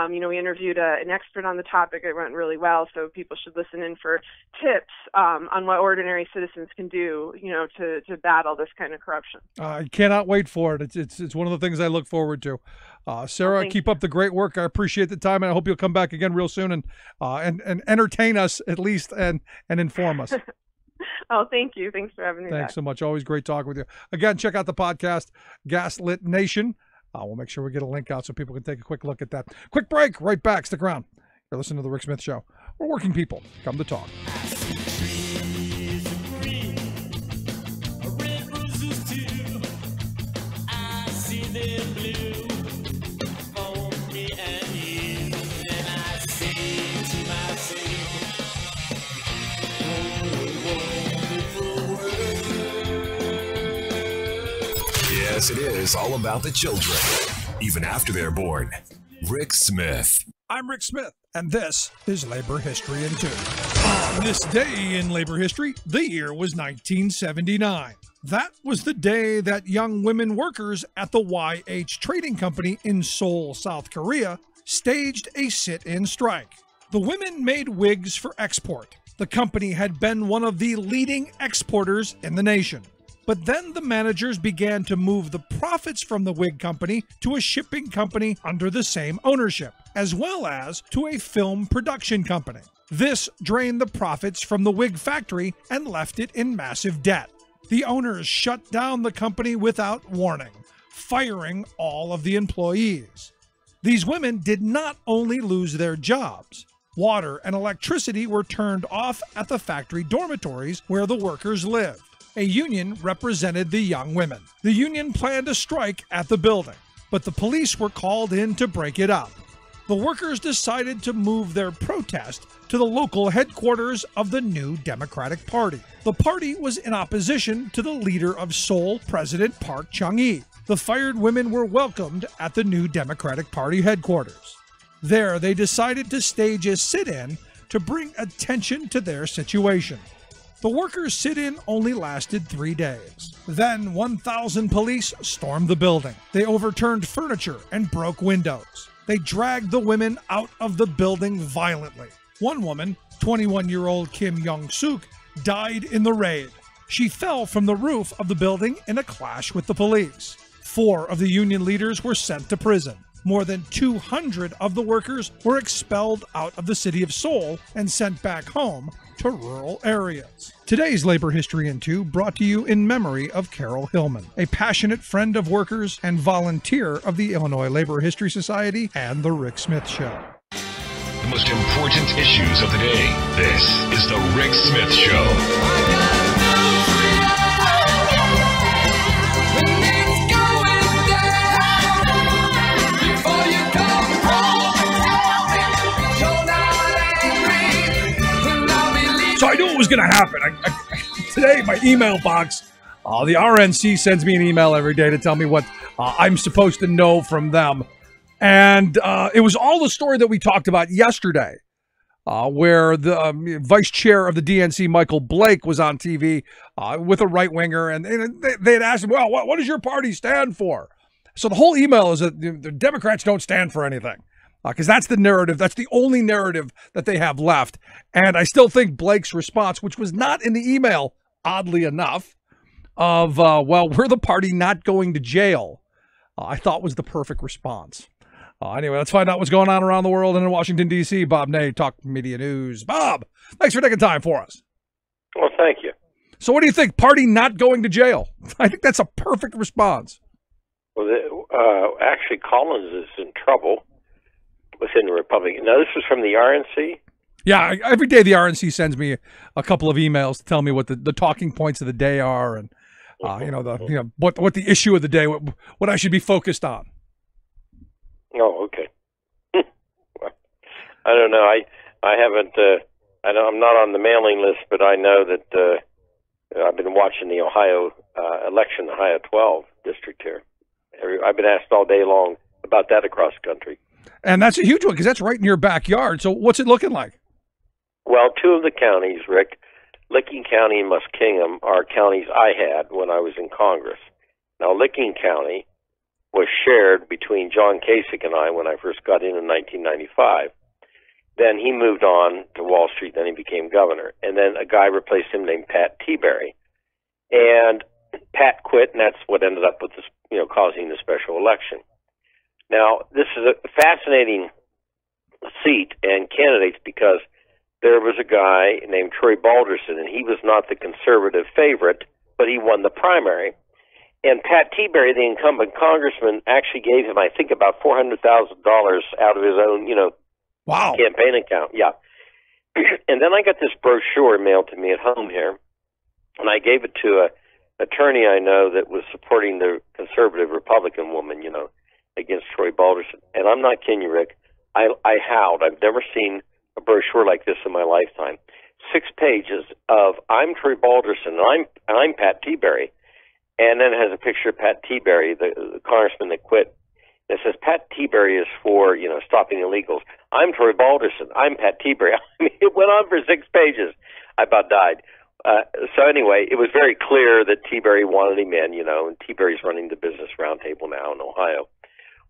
We interviewed an expert on the topic. It went really well, so people should listen in for tips on what ordinary citizens can do, to battle this kind of corruption. I cannot wait for it. It's one of the things I look forward to. Sarah, keep up the great work. I appreciate the time, and I hope you'll come back again real soon and entertain us at least and inform us. Oh, thank you. Thanks for having me. Thanks so much. Always great talking with you. Again, check out the podcast, Gaslit Nation. We'll make sure we get a link out so people can take a quick look at that. Quick break. Right back. Stick around. You're listening to The Rick Smith Show, where working people come to talk. Yes, it is all about the children, even after they're born. Rick Smith. I'm Rick Smith, and this is Labor History in 2. On this day in labor history, the year was 1979. That was the day that young women workers at the YH Trading Company in Seoul, South Korea, staged a sit-in strike. The women made wigs for export. The company had been one of the leading exporters in the nation. But then the managers began to move the profits from the wig company to a shipping company under the same ownership, as well as to a film production company. This drained the profits from the wig factory and left it in massive debt. The owners shut down the company without warning, firing all of the employees. These women did not only lose their jobs. Water and electricity were turned off at the factory dormitories where the workers lived. A union represented the young women. The union planned a strike at the building, but the police were called in to break it up. The workers decided to move their protest to the local headquarters of the new Democratic Party. The party was in opposition to the leader of Seoul, President Park Chung-hee. The fired women were welcomed at the new Democratic Party headquarters. There, they decided to stage a sit-in to bring attention to their situation. The workers' sit-in only lasted 3 days. Then 1,000 police stormed the building. They overturned furniture and broke windows. They dragged the women out of the building violently. One woman, 21-year-old Kim Young-suk, died in the raid. She fell from the roof of the building in a clash with the police. 4 of the union leaders were sent to prison. More than 200 of the workers were expelled out of the city of Seoul and sent back home to rural areas. Today's Labor History in 2 brought to you in memory of Carol Hillman, a passionate friend of workers and volunteer of the Illinois Labor History Society and The Rick Smith Show. The most important issues of the day. This is The Rick Smith Show. So I knew it was going to happen. Today, my email box, the RNC sends me an email every day to tell me what I'm supposed to know from them. And it was all the story that we talked about yesterday, where the vice chair of the DNC, Michael Blake, was on TV with a right-winger. And they had asked him, well, what does your party stand for? So the whole email is that the Democrats don't stand for anything. Because that's the narrative. That's the only narrative that they have left. And I still think Blake's response, which was not in the email, oddly enough, of, well, we're the party not going to jail, I thought was the perfect response. Anyway, let's find out what's going on around the world and in Washington, D.C. Bob Ney, Talk Media News. Bob, thanks for taking time for us. Well, thank you. So what do you think? Party not going to jail? I think that's a perfect response. Well, actually, Collins is in trouble within the Republican. Now, this was from the RNC? Yeah, every day the RNC sends me a couple of emails to tell me what the talking points of the day are and, what the issue of the day, what I should be focused on. Oh, okay. Well, I don't know. I haven't, I'm not on the mailing list, but I know that I've been watching the Ohio election, Ohio 12 district here. I've been asked all day long about that across the country. And that's a huge one because that's right in your backyard. So what's it looking like? Well, two of the counties, Rick, Licking County and Muskingum, are counties I had when I was in Congress. Now, Licking County was shared between John Kasich and I when I first got in 1995. Then he moved on to Wall Street, then he became governor. And then a guy replaced him named Pat Tiberi. And Pat quit, and that's what ended up with this, causing the special election. Now, this is a fascinating seat and candidates because there was a guy named Troy Balderson, and he was not the conservative favorite, but he won the primary. And Pat Tiberi, the incumbent congressman, actually gave him, I think, about $400,000 out of his own, wow, campaign account. Yeah. And then I got this brochure mailed to me at home here, and I gave it to a attorney I know that was supporting the conservative Republican woman, against Troy Balderson. And I'm not kidding you, Rick. I howled. I've never seen a brochure like this in my lifetime. 6 pages of I'm Troy Balderson, and I'm Pat Tiberi. And then it has a picture of Pat Tiberi, the congressman that quit. It says Pat Tiberi is for, stopping illegals. I'm Troy Balderson. I'm Pat Tiberi. I mean, it went on for 6 pages. I about died. So anyway, it was very clear that Tiberi wanted him in, and Tiberi's running the Business Roundtable now in Ohio.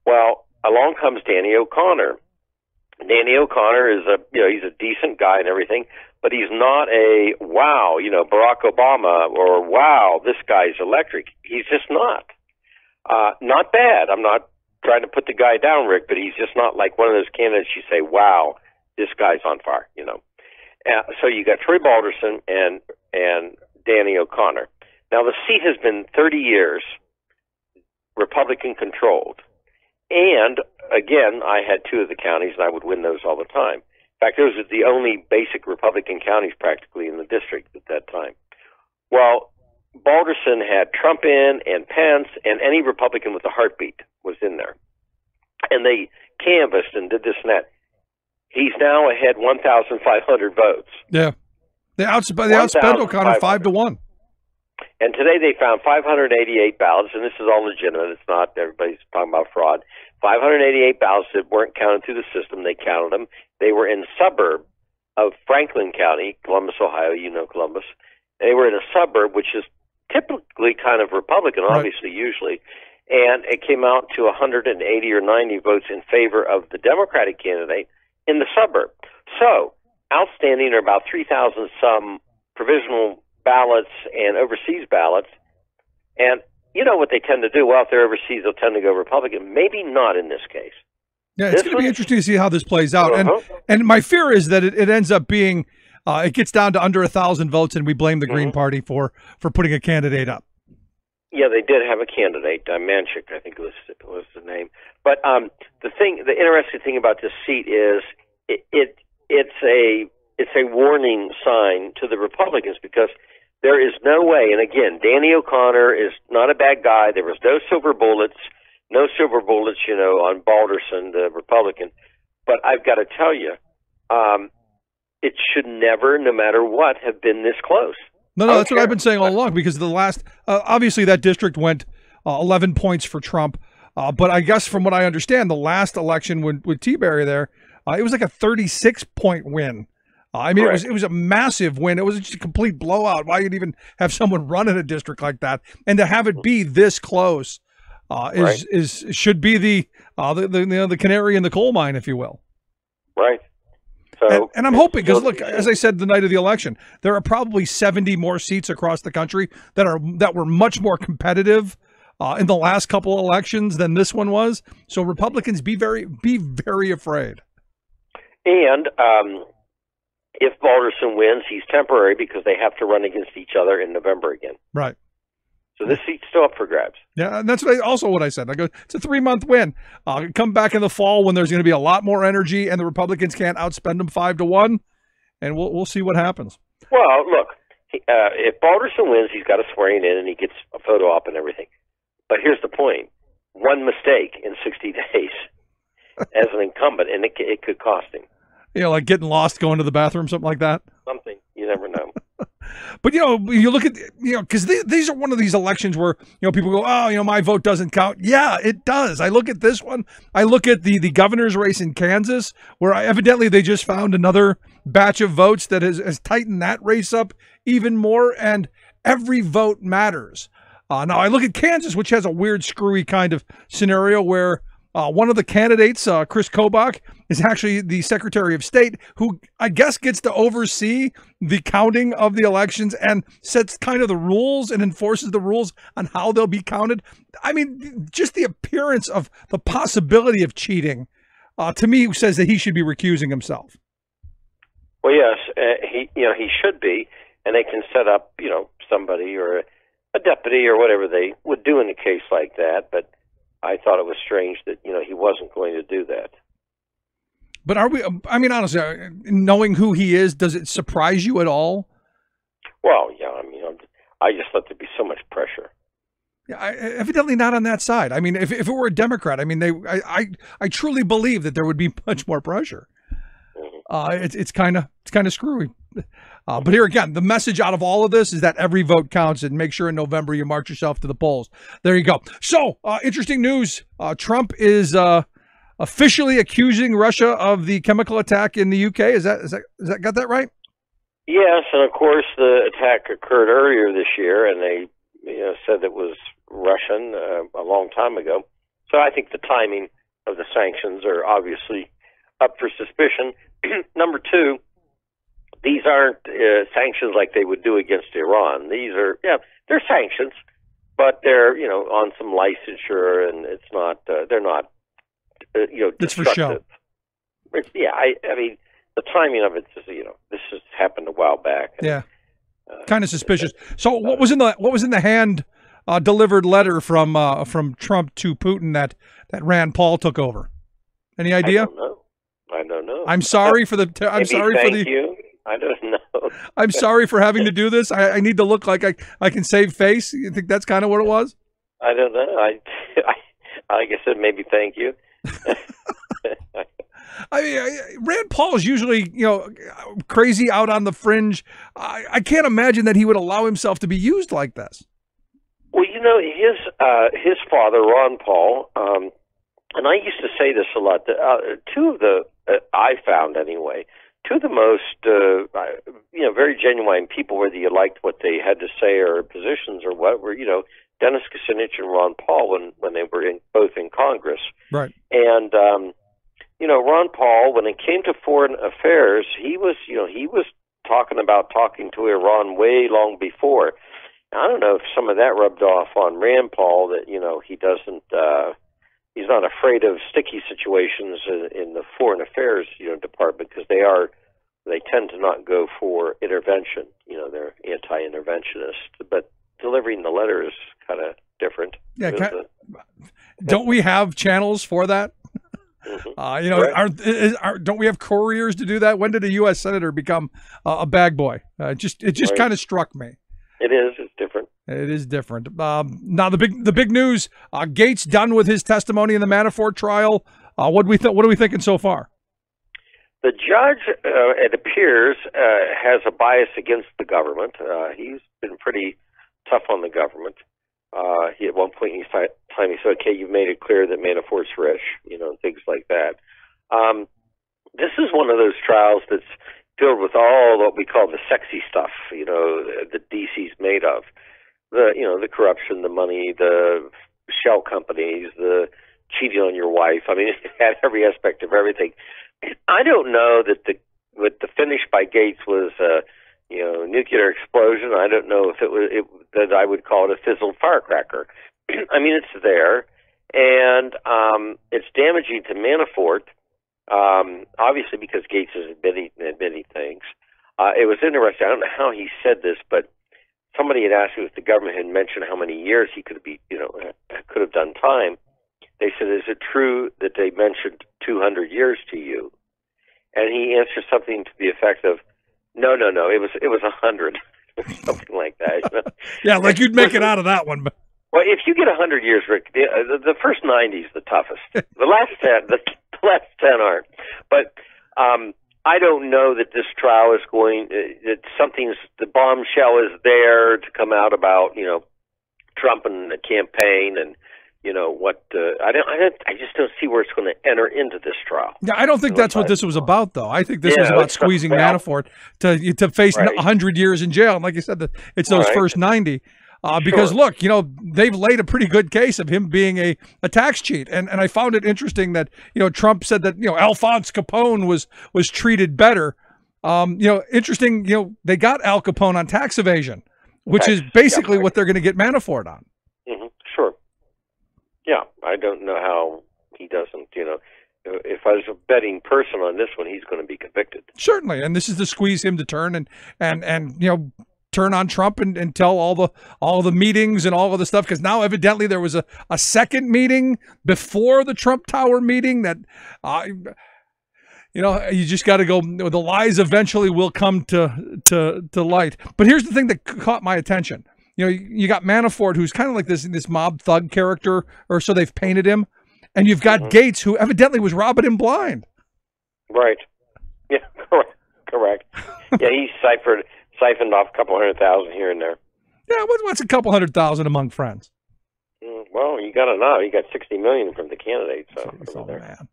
Well, along comes Danny O'Connor. Danny O'Connor is he's a decent guy and everything, but he's not a wow, Barack Obama or wow, this guy's electric. He's just not. Not bad. I'm not trying to put the guy down, Rick, but he's just not like one of those candidates you say, wow, this guy's on fire, So you got Troy Balderson and Danny O'Connor. Now the seat has been 30 years Republican controlled. And again, I had 2 of the counties, and I would win those all the time. In fact, those are the only basic Republican counties practically in the district at that time. Well, Balderson had Trump in and Pence, and any Republican with a heartbeat was in there. And they canvassed and did this and that. He's now ahead 1,500 votes. Yeah. They outspent O'Connor 5-1. And today they found 588 ballots, and this is all legitimate. It's not everybody's talking about fraud. 588 ballots that weren't counted through the system. They counted them. They were in a suburb of Franklin County, Columbus, Ohio. Columbus. They were in a suburb, which is typically kind of Republican, obviously, usually. And it came out to 180 or 90 votes in favor of the Democratic candidate in the suburb. So, outstanding are about 3,000 some provisional ballots and overseas ballots. And you know what they tend to do? Well, if they're overseas, they'll tend to go Republican. Maybe not in this case. Yeah, it's going to be interesting to see how this plays out. And my fear is that it ends up being, it gets down to under 1,000 votes, and we blame the Green Party for putting a candidate up. Yeah, they did have a candidate, Manchik, I think was the name. But the interesting thing about this seat is it's a warning sign to the Republicans because there is no way, and again, Danny O'Connor is not a bad guy. There was no silver bullets, on Balderson, the Republican. But I've got to tell you, it should never, no matter what, have been this close. No, that's what I've been saying all along because the last, obviously that district went 11 points for Trump. But I guess from what I understand, the last election with Tiberi there, it was like a 36-point win. I mean, it was a massive win. It was just a complete blowout. Why you'd even have someone run in a district like that, and to have it be this close should be the canary in the coal mine, if you will. Right. So, and I'm hoping because look, as I said the night of the election, there are probably 70 more seats across the country that were much more competitive in the last couple of elections than this one was. So Republicans be very afraid. And if Balderson wins, he's temporary because they have to run against each other in November again. Right. So this seat's still up for grabs. Yeah, and that's what I said. I go, it's a 3-month win. Come back in the fall when there's going to be a lot more energy and the Republicans can't outspend them 5-1, and we'll see what happens. Well, look, if Balderson wins, he's got to swear in and he gets a photo op and everything. But here's the point. One mistake in 60 days as an incumbent, and it could cost him. Like getting lost going to the bathroom, something like that. Something. You never know. But, you look at, because these are one of these elections where, people go, oh, my vote doesn't count. Yeah, it does. I look at this one. I look at the governor's race in Kansas, where evidently they just found another batch of votes that has tightened that race up even more. And every vote matters. Now, I look at Kansas, which has a weird, screwy kind of scenario where one of the candidates, Chris Kobach, is actually the Secretary of State, who I guess gets to oversee the counting of the elections and sets kind of the rules and enforces the rules on how they'll be counted. I mean, just the appearance of the possibility of cheating, to me, says that he should be recusing himself. Well, yes, he should be, and they can set up, somebody or a deputy or whatever they would do in a case like that. But I thought it was strange that, he wasn't going to do that. But honestly, knowing who he is, does it surprise you at all? Well, yeah, I just thought there'd be so much pressure. Yeah, evidently not on that side. I mean, if it were a Democrat, I truly believe that there would be much more pressure. It's kind of screwy. But here again, the message out of all of this is that every vote counts, and make sure in November you march yourself to the polls. There you go. So, interesting news. Trump is officially accusing Russia of the chemical attack in the UK. Is that got that right? Yes, and of course the attack occurred earlier this year, and they said it was Russian a long time ago. So I think the timing of the sanctions are obviously up for suspicion. Number two, these aren't sanctions like they would do against Iran. These are, they're sanctions, but they're, on some licensure, and it's not, they're not, it's for show. I mean, the timing of it is, this has happened a while back. Yeah. Kind of suspicious. So what was in the hand delivered letter from Trump to Putin that Rand Paul took over? Any idea? I don't know. I'm sorry for the. Thank you. I don't know. I'm sorry for having to do this. I need to look like I can save face. You think that's kind of what it was? I don't know. I like I said, maybe thank you. I mean, Rand Paul is usually, crazy out on the fringe. I can't imagine that he would allow himself to be used like this. Well, his father, Ron Paul, and I used to say this a lot. Two of the I found anyway, two of the most very genuine people, whether you liked what they had to say or positions or what, were Dennis Kucinich and Ron Paul when they were both in Congress, right? And Ron Paul, when it came to foreign affairs, he was talking to Iran way long before. I don't know if some of that rubbed off on Rand Paul, that he doesn't. He's not afraid of sticky situations in the foreign affairs department, because they tend to not go for intervention. They're anti-interventionist, but delivering the letter is kind of different. Yeah, don't we have channels for that? Right. Don't we have couriers to do that? When did a U.S. senator become a bag boy? It just right. kind of struck me. It is. It's different. It is different. Now the big news: Gates done with his testimony in the Manafort trial. What are we thinking so far? The judge, it appears, has a bias against the government. He's been pretty tough on the government. He at one point he said, "Okay, you've made it clear that Manafort's rich," and things like that. This is one of those trials that's filled with all what we call the sexy stuff, that DC's made of. The corruption, the money, the shell companies, the cheating on your wife. I mean, it had every aspect of everything. I don't know that the finish by Gates was nuclear explosion. I don't know if that I would call it a fizzled firecracker. I mean, it's there, and it's damaging to Manafort, obviously because Gates is admitting things. It was interesting. I don't know how he said this, but somebody had asked him if the government had mentioned how many years he could have done time. They said, "Is it true that they mentioned 200 years to you?" And he answered something to the effect of, "No, it was 100," something like that. Yeah, like you'd make it out of that one. But well, if you get 100 years, Rick, the first 90 is the toughest. The last 10 aren't. But I don't know that this trial is going. That the bombshell is there to come out about Trump and the campaign and what. I just don't see where it's going to enter into this trial. Yeah, I don't think that's what this was about, though. I think this was about squeezing Manafort to face 100 years in jail. And like you said, it's those first 90. Because look, they've laid a pretty good case of him being a tax cheat, and I found it interesting that Trump said that Alphonse Capone was treated better. Interesting. They got Al Capone on tax evasion, which is basically what they're going to get Manafort on. Mm-hmm. Sure. Yeah, I don't know how he doesn't. If I was a betting person on this one, he's going to be convicted. Certainly, and this is to squeeze him to turn and turn on Trump and tell all the meetings and all of the stuff, because now evidently there was a second meeting before the Trump Tower meeting that you just got to go. The lies eventually will come to light. But here's the thing that caught my attention. You got Manafort, who's kind of like this mob thug character, or so they've painted him, and you've got Gates, who evidently was robbing him blind. Right. Yeah. Correct. Yeah, he siphoned off a couple 100,000 here and there. Yeah, what's a couple 100,000 among friends? Well, you got to know. You got 60 million from the candidate. So man.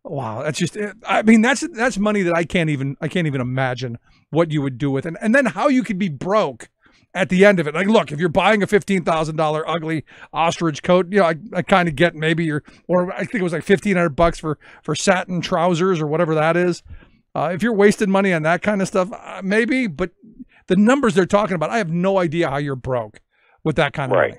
Wow, that's just. I mean, that's money that I can't even imagine what you would do with, and then how you could be broke at the end of it. Like, look, if you're buying a $15,000 ugly ostrich coat, I kind of get maybe or I think it was like $1,500 for satin trousers or whatever that is. If you're wasting money on that kind of stuff, maybe, but the numbers they're talking about, I have no idea how you're broke with that kind of money.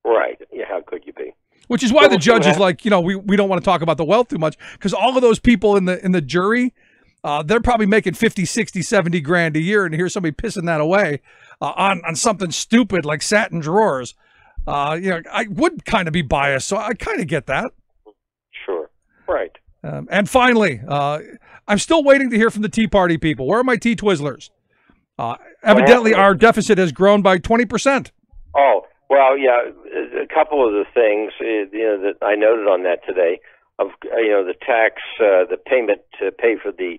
Right. Yeah, how could you be? Which is why the judge is like, we don't want to talk about the wealth too much, because all of those people in the jury, they're probably making 50, 60, 70 grand a year, and to hear somebody pissing that away on something stupid like satin drawers, I would kind of be biased, so I kind of get that. Sure. Right. And finally, I'm still waiting to hear from the Tea Party people. Where are my tea Twizzlers? Evidently, our deficit has grown by 20%. Oh, well, yeah. A couple of the things that I noted on that today of the tax, the payment to pay for the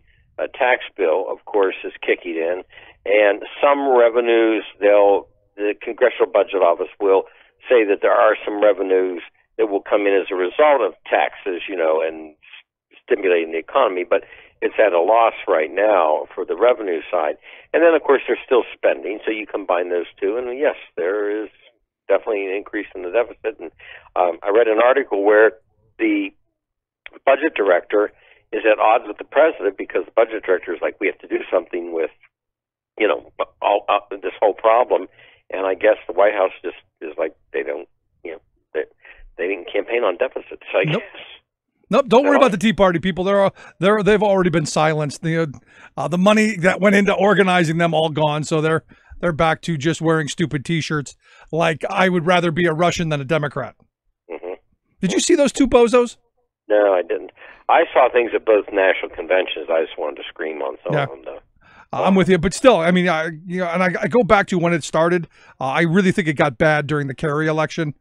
tax bill, of course, is kicking in, and some revenues the Congressional Budget Office will say that there are some revenues that will come in as a result of taxes, and stimulating the economy, but it's at a loss right now for the revenue side. And then, of course, there's still spending, so you combine those two, and yes, there is definitely an increase in the deficit. And I read an article where the budget director is at odds with the president, because the budget director is like, we have to do something with, this whole problem. And I guess the White House just is like, they don't, they didn't campaign on deficits, I guess. Nope, don't worry about the Tea Party people. They've already been silenced. The money that went into organizing them all gone, so they're back to just wearing stupid T-shirts. Like, I would rather be a Russian than a Democrat. Mm-hmm. Did you see those two bozos? No, I didn't. I saw things at both national conventions. I just wanted to scream on some of them, though. I'm with you, but still, I mean, I go back to when it started. I really think it got bad during the Kerry election,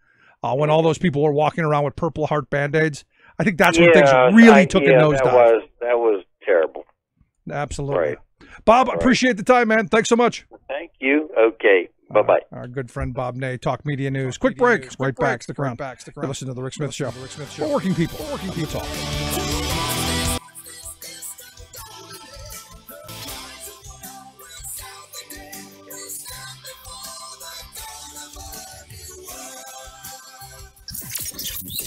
when all those people were walking around with Purple Heart Band-Aids. I think that's when things really took a nosedive. That was terrible. Absolutely. Right. Bob, appreciate the time, man. Thanks so much. Thank you. Okay. Bye-bye. Our good friend Bob Ney, Talk Media News. Quick break. Right back. Stick around. You're listening to The Rick Smith Show. For working people. Talk.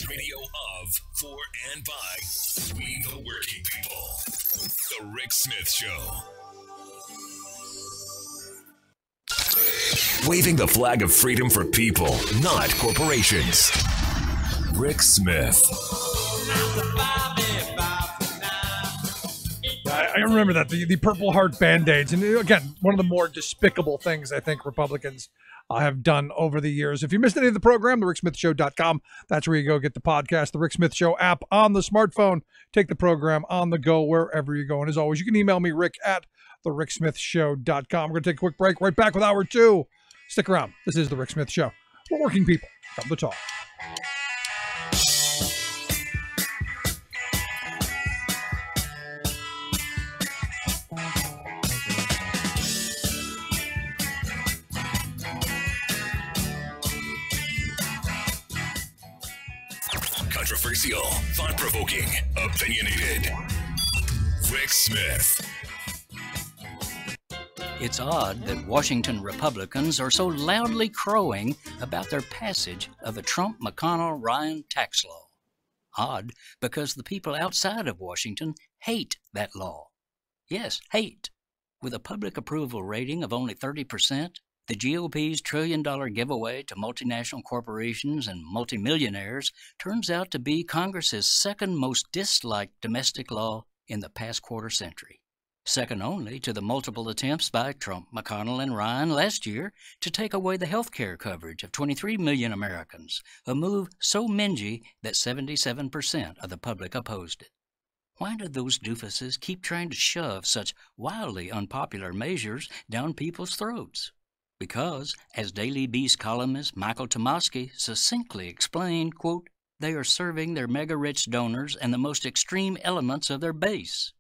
Radio of, for, and by we the working people. The Rick Smith Show. Waving the flag of freedom for people, not corporations. Rick Smith. I remember that, the Purple Heart Band-Aids. And again, one of the more despicable things I think Republicans have done over the years. If you missed any of the program, thericksmithshow.com. That's where you go get the podcast, the Rick Smith Show app on the smartphone. Take the program on the go wherever you go. And as always, you can email me, Rick, at thericksmithshow.com. We're going to take a quick break. Right back with hour 2. Stick around. This is the Rick Smith Show. We're working people. Come to talk. Controversial, thought-provoking, opinionated. Rick Smith. It's odd that Washington Republicans are so loudly crowing about their passage of the Trump-McConnell-Ryan tax law. Odd because the people outside of Washington hate that law. Yes, hate. With a public approval rating of only 30%, the GOP's trillion-dollar giveaway to multinational corporations and multimillionaires turns out to be Congress's second most disliked domestic law in the past quarter century. Second only to the multiple attempts by Trump, McConnell, and Ryan last year to take away the health care coverage of 23 million Americans, a move so mingy that 77% of the public opposed it. Why do those doofuses keep trying to shove such wildly unpopular measures down people's throats? Because, as Daily Beast columnist Michael Tomasky succinctly explained, quote, they are serving their mega-rich donors and the most extreme elements of their base.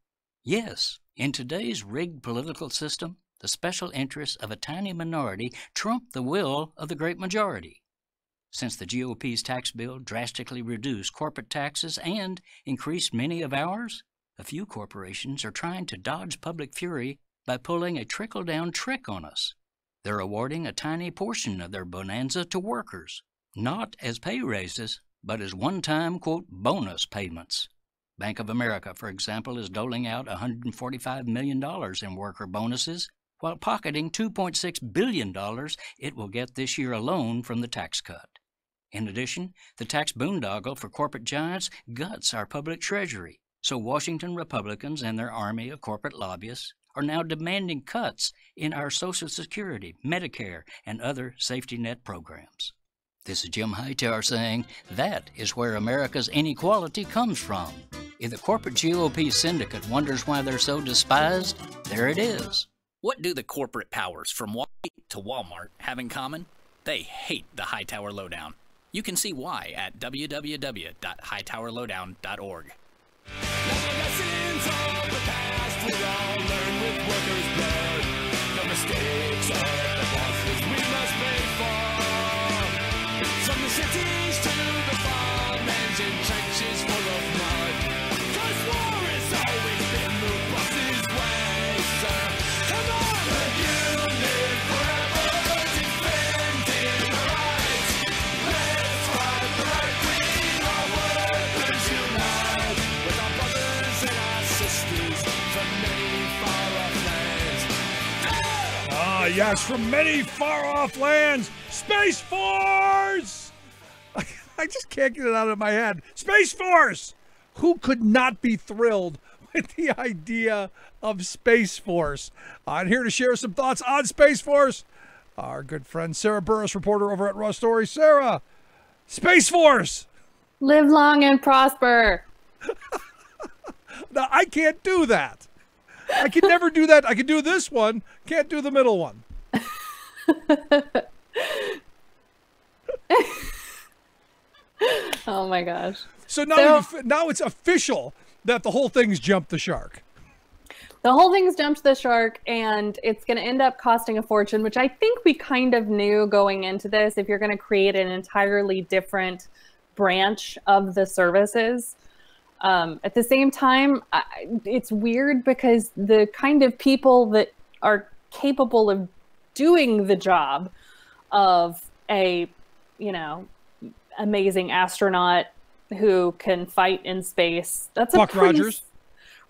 Yes, in today's rigged political system, the special interests of a tiny minority trump the will of the great majority. Since the GOP's tax bill drastically reduced corporate taxes and increased many of ours, a few corporations are trying to dodge public fury by pulling a trickle-down trick on us. They're awarding a tiny portion of their bonanza to workers, not as pay raises, but as one-time, quote, bonus payments. Bank of America, for example, is doling out $145 million in worker bonuses while pocketing $2.6 billion it will get this year alone from the tax cut. In addition, the tax boondoggle for corporate giants guts our public treasury, so Washington Republicans and their army of corporate lobbyists are now demanding cuts in our Social Security, Medicare, and other safety net programs. This is Jim Hightower saying that is where America's inequality comes from. If the corporate GOP syndicate wonders why they're so despised, there it is. What do the corporate powers from Walmart to Walmart have in common? They hate the Hightower Lowdown. You can see why at www.hightowerlowdown.org. From the cities to the farmlands in trenches full of mud. 'Cause war has always been the boss's way, sir. Come on! The unit forever defending our rights. Let's fight the right wing, our workers unite. With our brothers and our sisters from many far-off lands. Ah, yes, from many far-off lands. Space Force! I just can't get it out of my head. Space Force! Who could not be thrilled with the idea of Space Force? And here to share some thoughts on Space Force, our good friend Sarah Burris, reporter over at Raw Story. Sarah, Space Force! Live long and prosper. Now, I can't do that. I can never do that. I can do this one, can't do the middle one. Oh my gosh. So now it's official that the whole thing's jumped the shark. The whole thing's jumped the shark, and it's going to end up costing a fortune, which I think we kind of knew going into this. If you're going to create an entirely different branch of the services. At the same time, it's weird because the kind of people that are capable of doing the job of a, amazing astronaut who can fight in space. That's Buck Rogers.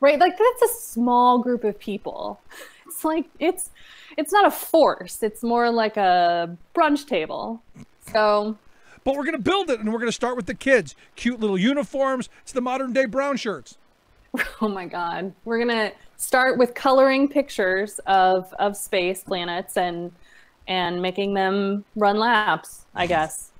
Right? Like, that's a small group of people. It's like, it's not a force. It's more like a brunch table. So... But we're going to build it, and we're going to start with the kids. Cute little uniforms. It's the modern-day brown shirts. Oh, my God. We're going to start with coloring pictures of space planets and making them run laps, I guess.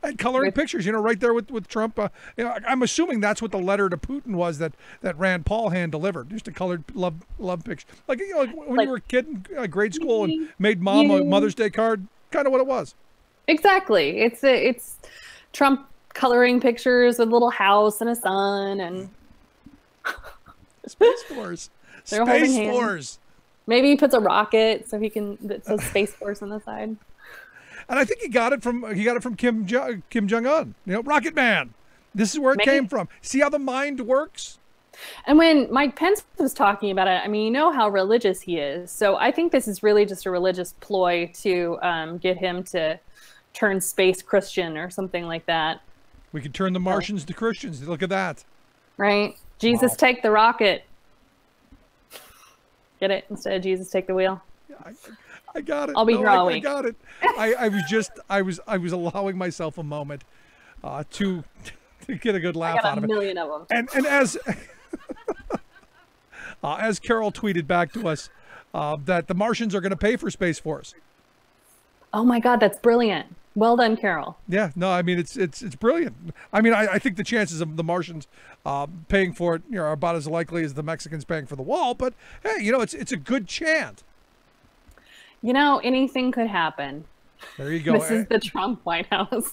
And coloring pictures, right there with Trump. I'm assuming that's what the letter to Putin was that Rand Paul hand delivered. Just a colored love picture. Like, when you were a kid in grade school and made mom a Mother's Day card, kind of what it was. Exactly. It's Trump coloring pictures with a little house and a sun and Space Force. Space Force. Maybe he puts a rocket so that says Space Force on the side. And I think he got it from Kim Jong-un. Rocket Man. This is where it came from. See how the mind works? And when Mike Pence was talking about it, I mean, you know how religious he is. So I think this is really just a religious ploy to get him to turn space Christian or something like that. We could turn the Martians to Christians. Look at that. Right? Jesus, take the rocket. Get it? Instead of Jesus, take the wheel. I got it. I'll be here all I week. got it. I was allowing myself a moment to get a good laugh out of it. I got a million of them. And as Carol tweeted back to us, that the Martians are going to pay for Space Force. Oh my God, that's brilliant. Well done, Carol. Yeah, no, I mean, it's brilliant. I mean, I think the chances of the Martians paying for it, are about as likely as the Mexicans paying for the wall. But hey, it's a good chance. Anything could happen. There you go. This is the Trump White House.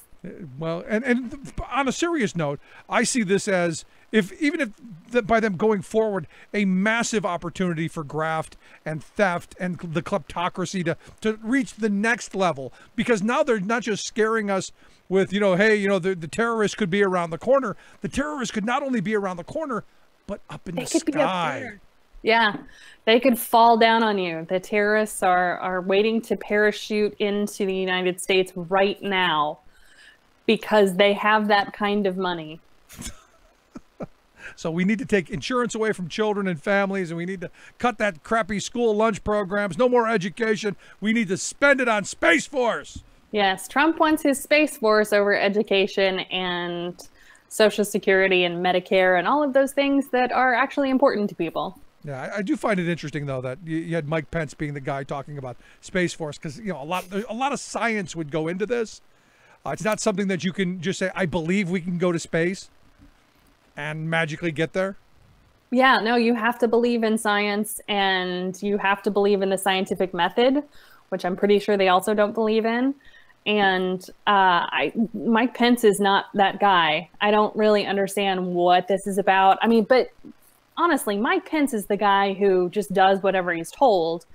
Well, and on a serious note, I see this as even if by them going forward, a massive opportunity for graft and theft and the kleptocracy to reach the next level, because now they're not just scaring us with, hey, the terrorists could be around the corner. The terrorists could not only be around the corner, but up in the sky. Yeah, they could fall down on you. The terrorists are waiting to parachute into the United States right now because they have that kind of money. So we need to take insurance away from children and families, and we need to cut that crappy school lunch programs. No more education. We need to spend it on Space Force. Yes, Trump wants his Space Force over education and Social Security and Medicare and all of those things that are actually important to people. Yeah, I do find it interesting, though, that you had Mike Pence being the guy talking about Space Force, because a lot of science would go into this. It's not something that you can just say, I believe we can go to space and magically get there. Yeah, no, you have to believe in science, and you have to believe in the scientific method, which I'm pretty sure they also don't believe in. And Mike Pence is not that guy. I don't really understand what this is about. I mean, but honestly, Mike Pence is the guy who just does whatever he's told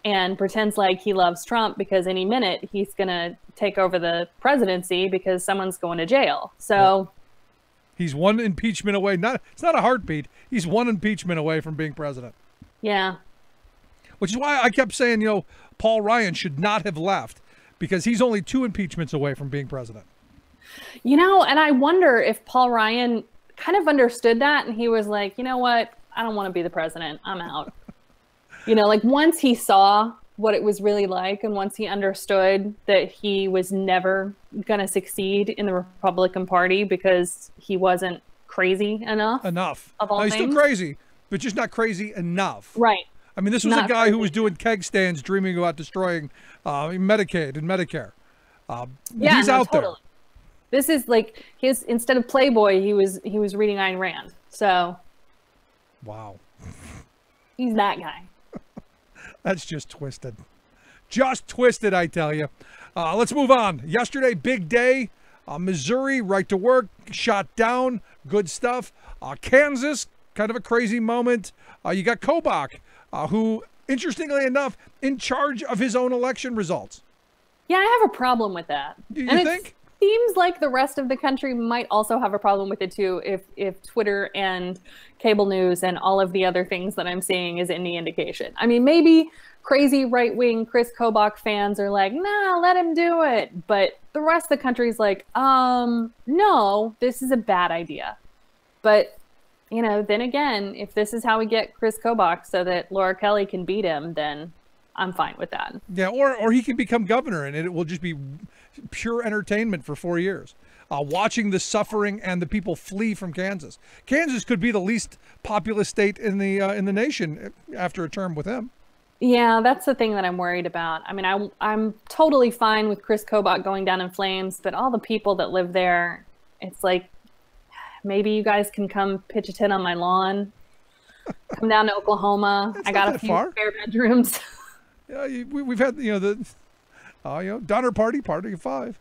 and pretends like he loves Trump because any minute he's going to take over the presidency because someone's going to jail. So he's one impeachment away. It's not a heartbeat. He's one impeachment away from being president. Yeah. Which is why I kept saying, Paul Ryan should not have left, because he's only 2 impeachments away from being president. And I wonder if Paul Ryan kind of understood that, and he was like, you know what? I don't want to be the president. I'm out. Once he saw what it was really like, and once he understood that he was never going to succeed in the Republican Party because he wasn't crazy enough. Of all things. He's still crazy, but just not crazy enough. Right. I mean, this was a guy who was doing keg stands, dreaming about destroying Medicaid and Medicare. He's out there. This is like instead of Playboy, he was reading Ayn Rand. So, wow, he's that guy. That's just twisted. Just twisted, I tell you. Let's move on. Yesterday, big day. Missouri, right to work, shot down. Good stuff. Kansas, kind of a crazy moment. You got Kobach, who, interestingly enough, in charge of his own election results. Yeah, I have a problem with that. You think? It seems like the rest of the country might also have a problem with it too, if Twitter and cable news and all of the other things that I'm seeing is any indication. I mean, maybe crazy right-wing Chris Kobach fans are like, nah, let him do it. But the rest of the country's like, no, this is a bad idea. But, then again, if this is how we get Chris Kobach so that Laura Kelly can beat him, then I'm fine with that. Yeah, or he can become governor, and it will just be pure entertainment for 4 years. Watching the suffering and the people flee from Kansas. Kansas could be the least populous state in the nation after a term with him. Yeah, that's the thing that I'm worried about. I mean, I'm totally fine with Chris Kobach going down in flames, but all the people that live there, it's like, maybe you guys can come pitch a tent on my lawn. Come down to Oklahoma. I got a few spare bedrooms. Yeah, we've had Donner Party of 5.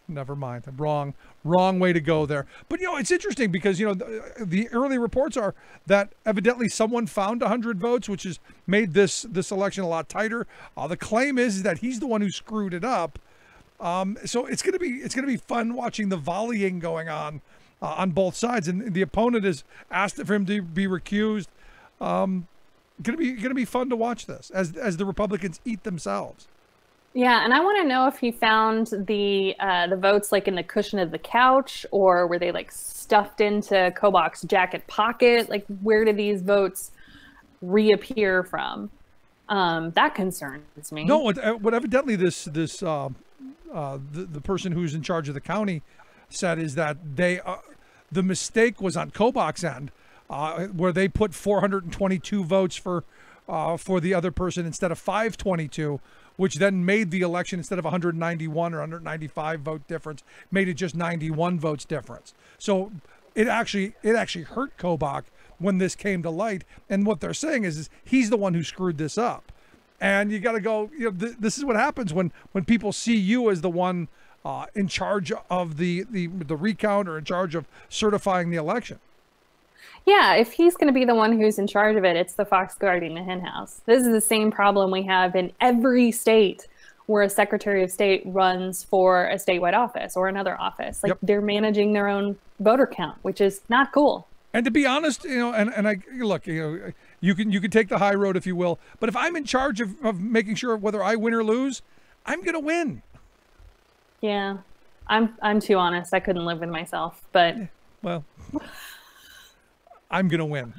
Never mind. I'm wrong way to go there. But it's interesting because the early reports are that evidently someone found 100 votes, which has made this election a lot tighter. The claim is that he's the one who screwed it up, So it's gonna be fun watching the volleying going on both sides, and the opponent has asked for him to be recused. Gonna be fun to watch this as the Republicans eat themselves. Yeah, and I want to know if he found the votes like in the cushion of the couch, or were they like stuffed into Kobach's jacket pocket? Like, where do these votes reappear from? That concerns me. No, what evidently the person who's in charge of the county said is that the mistake was on Kobach's end, where they put 422 votes for the other person instead of 522, which then made the election, instead of 191 or 195 vote difference, made it just 91 votes difference. So it actually hurt Kobach when this came to light. And what they're saying is he's the one who screwed this up. And you got to go, this is what happens when people see you as the one in charge of the recount, or in charge of certifying the election. Yeah, if he's going to be the one who's in charge of it, it's the fox guarding the hen house. This is the same problem we have in every state where a Secretary of State runs for a statewide office or another office. Like, they're managing their own voter count, which is not cool. And to be honest, and I look, you can take the high road if you will, but if I'm in charge of making sure whether I win or lose, I'm gonna win. Yeah, I'm too honest. I couldn't live with myself, but well, I'm gonna win.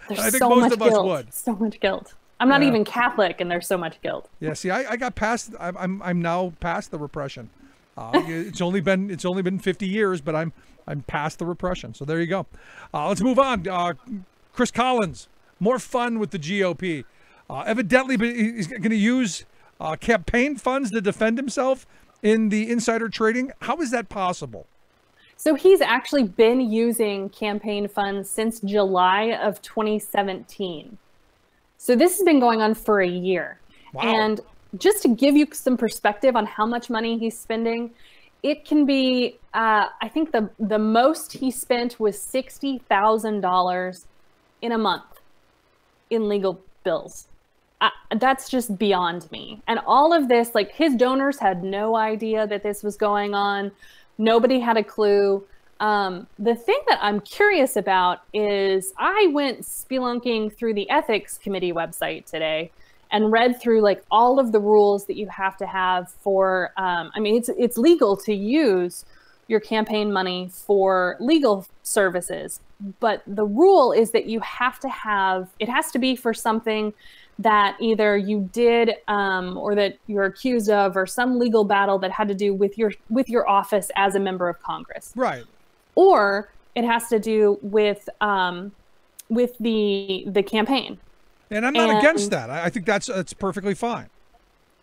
There's I think so most much of us guilt. would. So much guilt. I'm not even Catholic, and there's so much guilt. Yeah, see, I got past. I'm now past the repression. It's only been 50 years, but I'm past the repression. So there you go. Let's move on. Chris Collins, more fun with the GOP. Evidently, but he's going to use campaign funds to defend himself in the insider trading. How is that possible? So he's actually been using campaign funds since July of 2017. So this has been going on for a year. Wow. And just to give you some perspective on how much money he's spending, it can be, I think the most he spent was $60,000 in a month in legal bills. That's just beyond me. And all of this, like, his donors had no idea that this was going on. Nobody had a clue. The thing that I'm curious about is I went spelunking through the ethics committee website today and read through like all of the rules that you have to have for, I mean, it's legal to use your campaign money for legal services, but the rule is that you have to have, it has to be for something that either you did or that you're accused of, or some legal battle that had to do with your office as a member of Congress. Right. Or it has to do with the campaign. And I'm not against that. I think that's perfectly fine.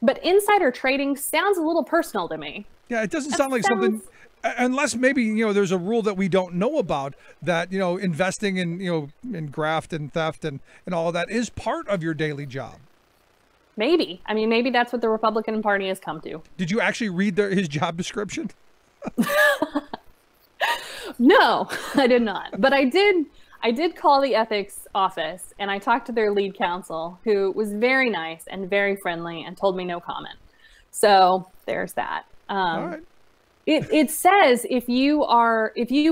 But insider trading sounds a little personal to me. Yeah, it doesn't sound like something, unless maybe, there's a rule that we don't know about, that, investing in, in graft and theft and all of that is part of your daily job. Maybe. I mean, maybe that's what the Republican Party has come to. Did you actually read his job description? No, I did not. But I did call the ethics office, and I talked to their lead counsel, who was very nice and very friendly and told me no comment. So there's that. All right. It says if you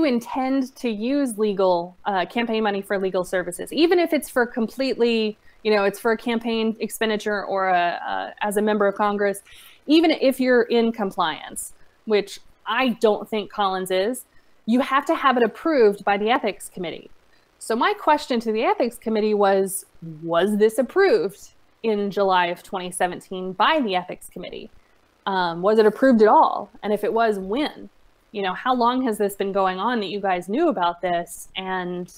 intend to use legal campaign money for legal services, even if it's for completely, it's for a campaign expenditure or as a member of Congress, even if you're in compliance, which I don't think Collins is, you have to have it approved by the ethics committee. So my question to the ethics committee was this approved in July of 2017 by the ethics committee? Was it approved at all? And if it was, when? How long has this been going on that you guys knew about this and,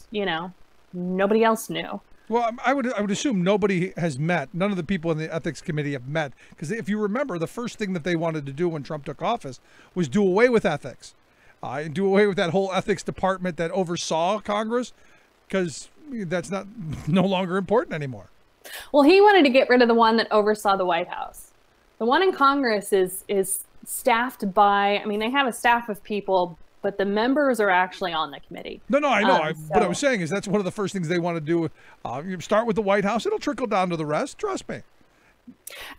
nobody else knew? Well, I would assume nobody has met. None of the people in the ethics committee have met. Because if you remember, the first thing that they wanted to do when Trump took office was do away with ethics. And do away with that whole ethics department that oversaw Congress, because that's no longer important anymore. Well, he wanted to get rid of the one that oversaw the White House. The one in Congress is staffed by, they have a staff of people, but the members are actually on the committee. No, I know. What I was saying is that's one of the first things they want to do. You start with the White House. It'll trickle down to the rest. Trust me.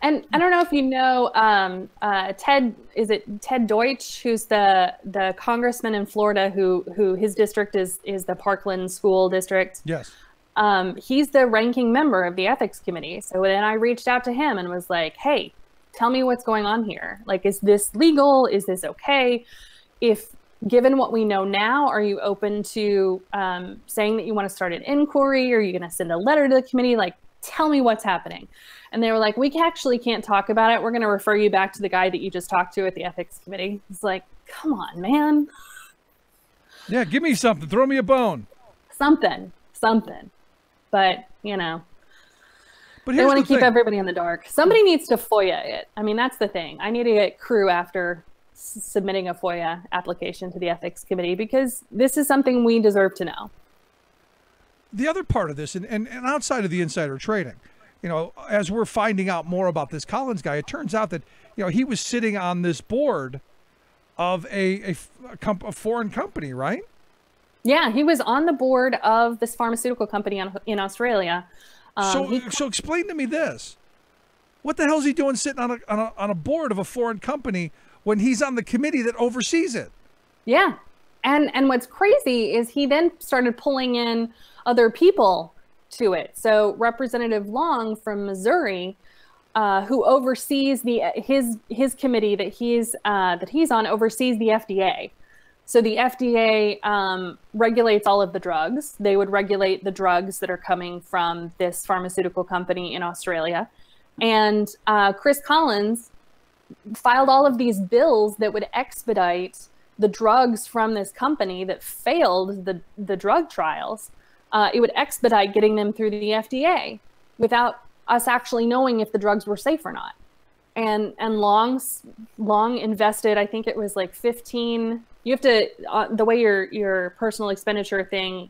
And I don't know if you know Ted. Is it Ted Deutsch, who's the congressman in Florida who his district is the Parkland School District? Yes. He's the ranking member of the ethics committee. So then I reached out to him and was like, "Hey, tell me what's going on here. Like, is this legal? Is this okay? If given what we know now, are you open to saying that you want to start an inquiry? Are you going to send a letter to the committee? Like, tell me what's happening." And they were like, "We actually can't talk about it. We're going to refer you back to the guy that you just talked to at the ethics committee." It's like, come on, man. Yeah, give me something. Throw me a bone. Something. But, you know, but they want to keep everybody in the dark. Somebody needs to FOIA it. I mean, that's the thing. I need to get crew after submitting a FOIA application to the ethics committee, because this is something we deserve to know. The other part of this, and outside of the insider trading, you know, as we're finding out more about this Collins guy, it turns out that, you know, he was sitting on this board of a foreign company, right? Yeah, he was on the board of this pharmaceutical company in Australia. So explain to me this. What the hell is he doing sitting on a board of a foreign company when he's on the committee that oversees it? Yeah. And what's crazy is he then started pulling in other people to it. So Representative Long from Missouri, who oversees his committee that he's on, oversees the FDA. So the FDA regulates all of the drugs. They would regulate the drugs that are coming from this pharmaceutical company in Australia. And Chris Collins filed all of these bills that would expedite the drugs from this company that failed the drug trials. It would expedite getting them through the FDA without us actually knowing if the drugs were safe or not. And Long invested, I think it was like 15. You have to, the way your personal expenditure thing,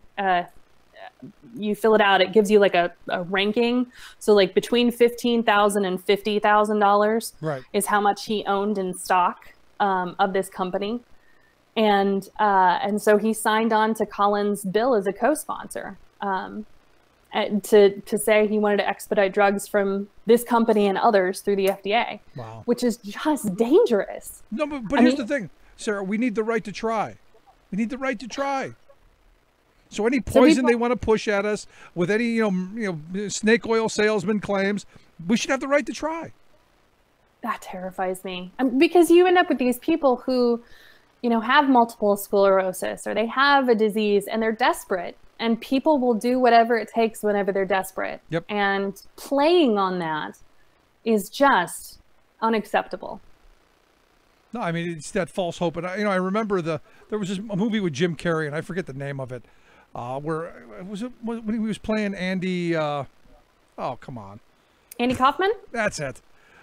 you fill it out, it gives you like a ranking. So like between $15,000 and $50,000 right, is how much he owned in stock of this company. And so he signed on to Collins' bill as a co-sponsor to say he wanted to expedite drugs from this company and others through the FDA. Wow. Which is just dangerous. No, but here's the thing, Sarah, we need the right to try. We need the right to try. So any poison they want to push at us with any, you know, snake oil salesman claims, we should have the right to try. That terrifies me. Because you end up with these people who, you know, have multiple sclerosis or they have a disease and they're desperate, and people will do whatever it takes whenever they're desperate. Yep. And playing on that is just unacceptable. No, I mean, it's that false hope. And I remember there was a movie with Jim Carrey, and I forget the name of it, where when he was playing Andy, oh, come on. Andy Kaufman? That's it.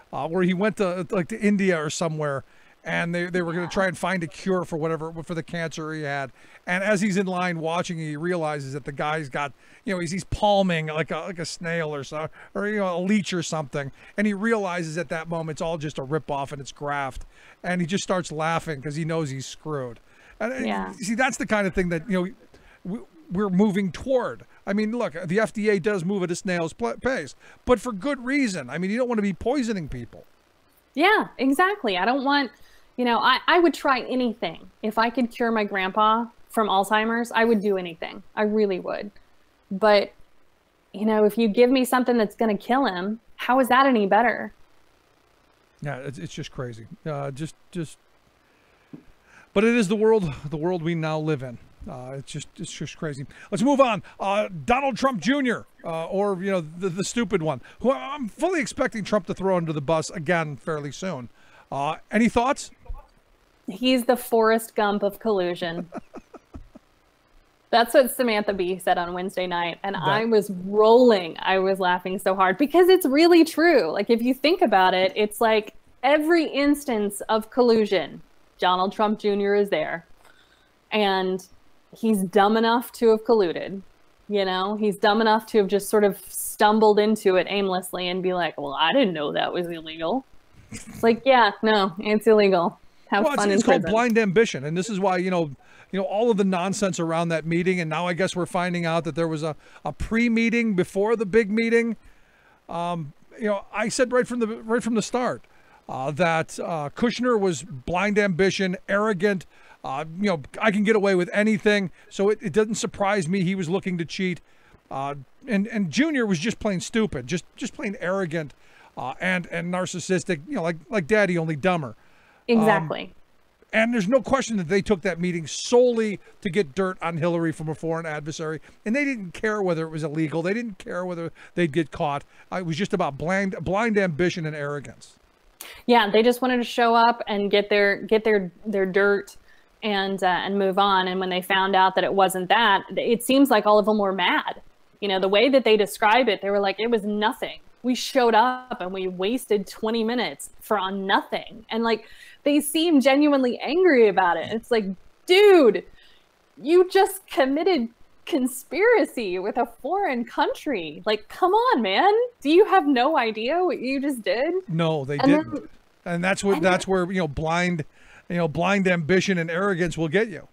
Where he went to India or somewhere, and they were going to try and find a cure for the cancer he had. And as he's in line watching, he realizes that the guy's got, you know, he's palming like a snail or so, or, you know, a leech or something. And he realizes at that moment it's all just a ripoff and it's graft. And he just starts laughing because he knows he's screwed. And yeah. See, that's the kind of thing that, you know, we're moving toward. I mean, look, the FDA does move at a snail's pace, but for good reason. I mean, you don't want to be poisoning people. Yeah, exactly. I don't want, you know, I would try anything. If I could cure my grandpa from Alzheimer's, I would do anything. I really would. But, you know, if you give me something that's going to kill him, how is that any better? Yeah, it's just crazy. Just. But it is the world we now live in. It's just crazy. Let's move on. Donald Trump Jr. Or, you know, the stupid one, who I'm fully expecting Trump to throw under the bus again fairly soon. Any thoughts? He's the Forrest Gump of collusion. That's what Samantha Bee said on Wednesday night. And I was rolling. I was laughing so hard because it's really true. Like, if you think about it, it's like every instance of collusion, Donald Trump Jr. is there. And he's dumb enough to have colluded. You know, he's dumb enough to have just sort of stumbled into it aimlessly and be like, well, I didn't know that was illegal. It's like, yeah, no, it's illegal. Have fun in it's called prison. blind ambition. And this is why, you know, all of the nonsense around that meeting. And now I guess we're finding out that there was a pre-meeting before the big meeting. I said right from the start that Kushner was blind ambition, arrogant. I can get away with anything, so it doesn't surprise me he was looking to cheat. And Junior was just plain stupid, just plain arrogant, and narcissistic. Like Daddy, only dumber. Exactly. And there's no question that they took that meeting solely to get dirt on Hillary from a foreign adversary. And they didn't care whether it was illegal. They didn't care whether they'd get caught. It was just about blind ambition and arrogance. Yeah, they just wanted to show up and get their dirt and move on. And when they found out that it wasn't that, it seems like all of them were mad. The way that they describe it, they were like, it was nothing. We showed up and we wasted 20 minutes on nothing. And they seem genuinely angry about it. It's like, dude, you just committed conspiracy with a foreign country. Come on, man. Do you have no idea what you just did? No, they didn't. And that's where blind ambition and arrogance will get you.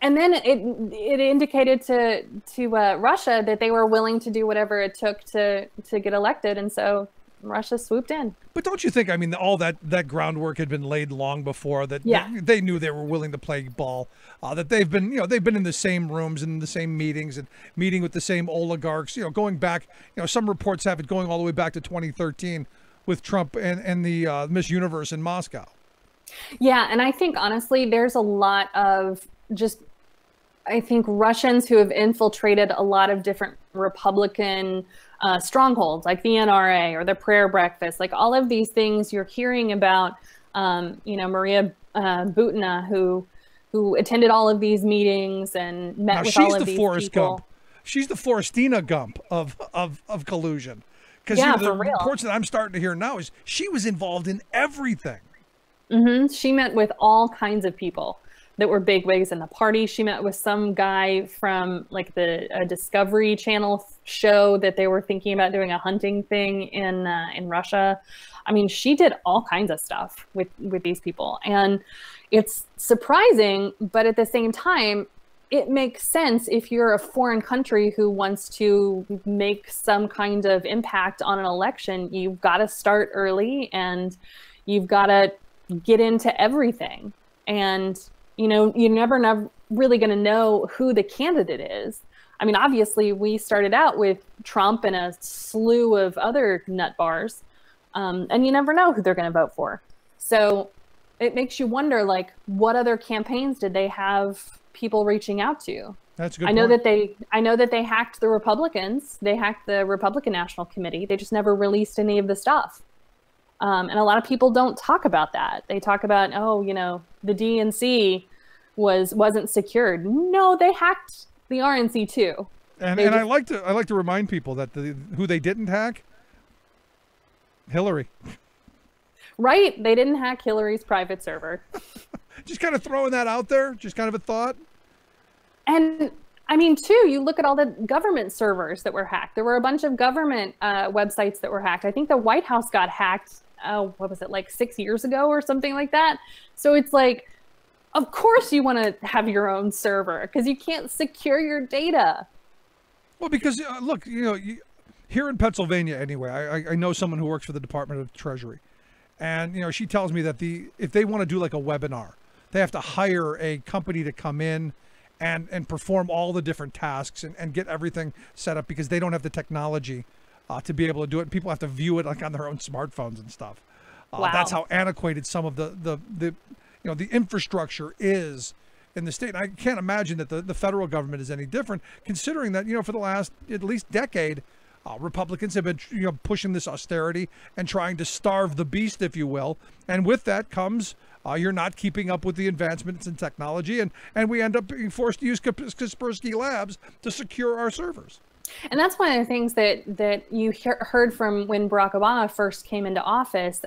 And then it indicated to Russia that they were willing to do whatever it took to get elected, and so Russia swooped in. But don't you think, all that groundwork had been laid long before, that they knew they were willing to play ball, that they've been in the same rooms and in the same meetings and meeting with the same oligarchs, going back, some reports have it going all the way back to 2013 with Trump and the Miss Universe in Moscow. Yeah, and I think honestly there's a lot of I think Russians who have infiltrated a lot of different Republican strongholds, like the NRA or the prayer breakfast, all of these things you're hearing about. Maria Butina, who attended all of these meetings and met with all of these people. She's the Forestina Gump of collusion. Because the reports that I'm starting to hear now is she was involved in everything. Mm-hmm. She met with all kinds of people that were bigwigs in the party. She met with some guy from the Discovery Channel show that they were thinking about doing a hunting thing in Russia. She did all kinds of stuff with these people, and it's surprising, but at the same time, it makes sense if you're a foreign country who wants to make some kind of impact on an election. You've got to start early, and you've got to get into everything, and you're never really going to know who the candidate is. Obviously, we started out with Trump and a slew of other nut bars, and you never know who they're going to vote for. So it makes you wonder, what other campaigns did they have people reaching out to? That's a good I know that they hacked the Republicans. They hacked the Republican National Committee. They just never released any of the stuff. And a lot of people don't talk about that. They talk about, the DNC wasn't secured. No, they hacked the RNC too. And I like to remind people that who they didn't hack, Hillary. Right, they didn't hack Hillary's private server. Just kind of throwing that out there, just kind of a thought. And too, you look at all the government servers that were hacked. There were a bunch of government websites that were hacked. I think the White House got hacked, what was it, 6 years ago or something like that? So it's of course you want to have your own server because you can't secure your data. Well, because look, here in Pennsylvania anyway, I know someone who works for the Department of Treasury, and she tells me that if they want to do a webinar, they have to hire a company to come in and perform all the different tasks and get everything set up because they don't have the technology to be able to do it. People have to view it on their own smartphones and stuff. Wow. That's how antiquated some of the infrastructure is in the state. And I can't imagine that the federal government is any different, considering that, for the last at least decade, Republicans have been pushing this austerity and trying to starve the beast, if you will. And with that comes you're not keeping up with the advancements in technology, and we end up being forced to use Kaspersky Labs to secure our servers. And that's one of the things that you heard from when Barack Obama first came into office.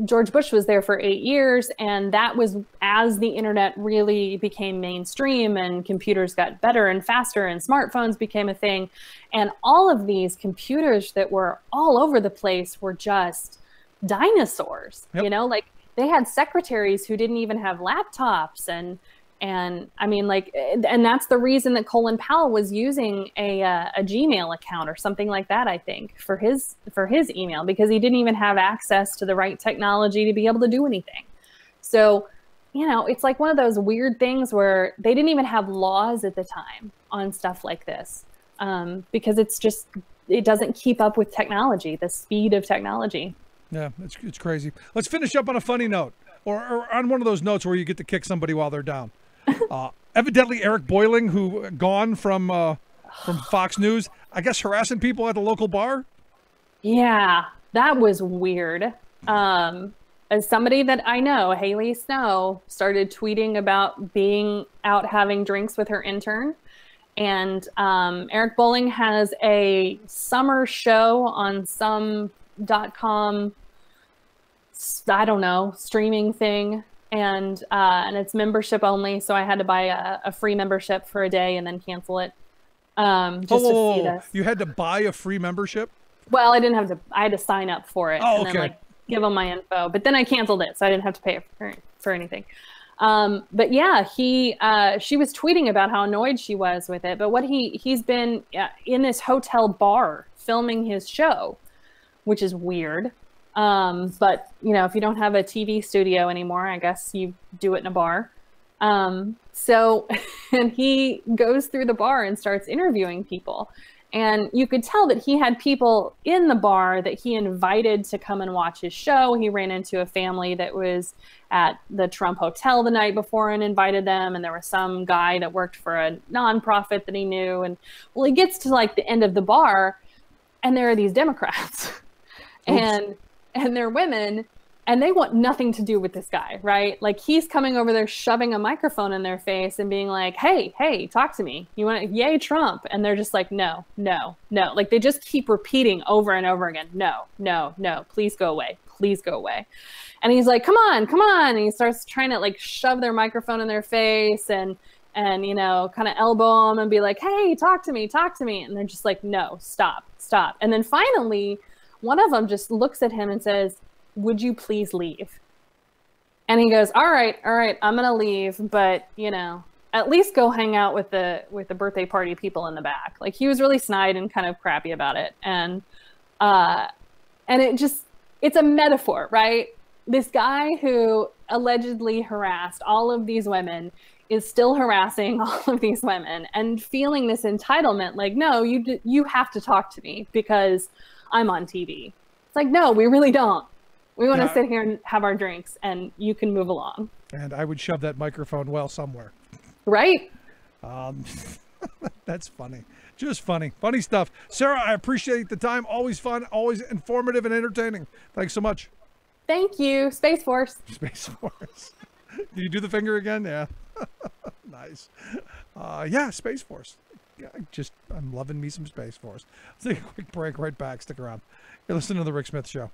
George Bush was there for 8 years, and that was as the internet really became mainstream and computers got better and faster and smartphones became a thing. And all of these computers that were all over the place were just dinosaurs. Yep. They had secretaries who didn't even have laptops, and And I mean, like, and that's the reason that Colin Powell was using a Gmail account or something like that, I think, for his email, because he didn't even have access to the right technology to be able to do anything. So, you know, it's like one of those weird things where they didn't even have laws at the time on stuff like this, because it doesn't keep up with technology, the speed of technology. Yeah, it's crazy. Let's finish up on a funny note, or on one of those notes where you get to kick somebody while they're down. Evidently, Eric Boiling, who gone from Fox News, I guess harassing people at the local bar. Yeah, that was weird. As somebody that I know, Haley Snow started tweeting about being out having drinks with her intern. And Eric Boiling has a summer show on some .com, I don't know, streaming thing. And it's membership only, so I had to buy a free membership for a day and then cancel it. To see this. You had to buy a free membership? Well, I didn't have to. I had to sign up for it and then like give them my info. But then I canceled it, so I didn't have to pay for anything. But yeah, she was tweeting about how annoyed she was with it. But what he's been in this hotel bar filming his show, which is weird. But you know, if you don't have a TV studio anymore, I guess you do it in a bar. So, and he goes through the bar and starts interviewing people. And you could tell that he had people in the bar that he invited to come and watch his show. He ran into a family that was at the Trump Hotel the night before and invited them. And there was some guy that worked for a nonprofit that he knew. And well, he gets to like the end of the bar and there are these Democrats and they're women and they want nothing to do with this guy, right? Like he's coming over there, shoving a microphone in their face and being like, hey, talk to me. You want to, yay, Trump. And they're just like, no. Like they just keep repeating over and over again. No, please go away. Please go away. And he's like, come on. And he starts trying to like shove their microphone in their face and, you know, kind of elbow them and be like, hey, talk to me. And they're just like, no, stop. And then finally, one of them just looks at him and says, would you please leave? And he goes, all right, I'm going to leave. But, you know, at least go hang out with the birthday party people in the back. Like he was really snide and kind of crappy about it. And it's a metaphor, right? This guy who allegedly harassed all of these women is still harassing all of these women and feeling this entitlement. Like, no, you have to talk to me because I'm on TV. It's like, no, we really don't. We want to sit here and have our drinks and you can move along. And I would shove that microphone well somewhere. Right? That's funny. Just funny. Funny stuff. Sarah, I appreciate the time. Always fun, always informative and entertaining. Thanks so much. Thank you. Space Force. Space Force. Did you do the finger again? Yeah. Nice. Yeah, Space Force. Yeah, I'm loving me some Space Force. Let's take a quick break. Right back. Stick around. You're listening to The Rick Smith Show.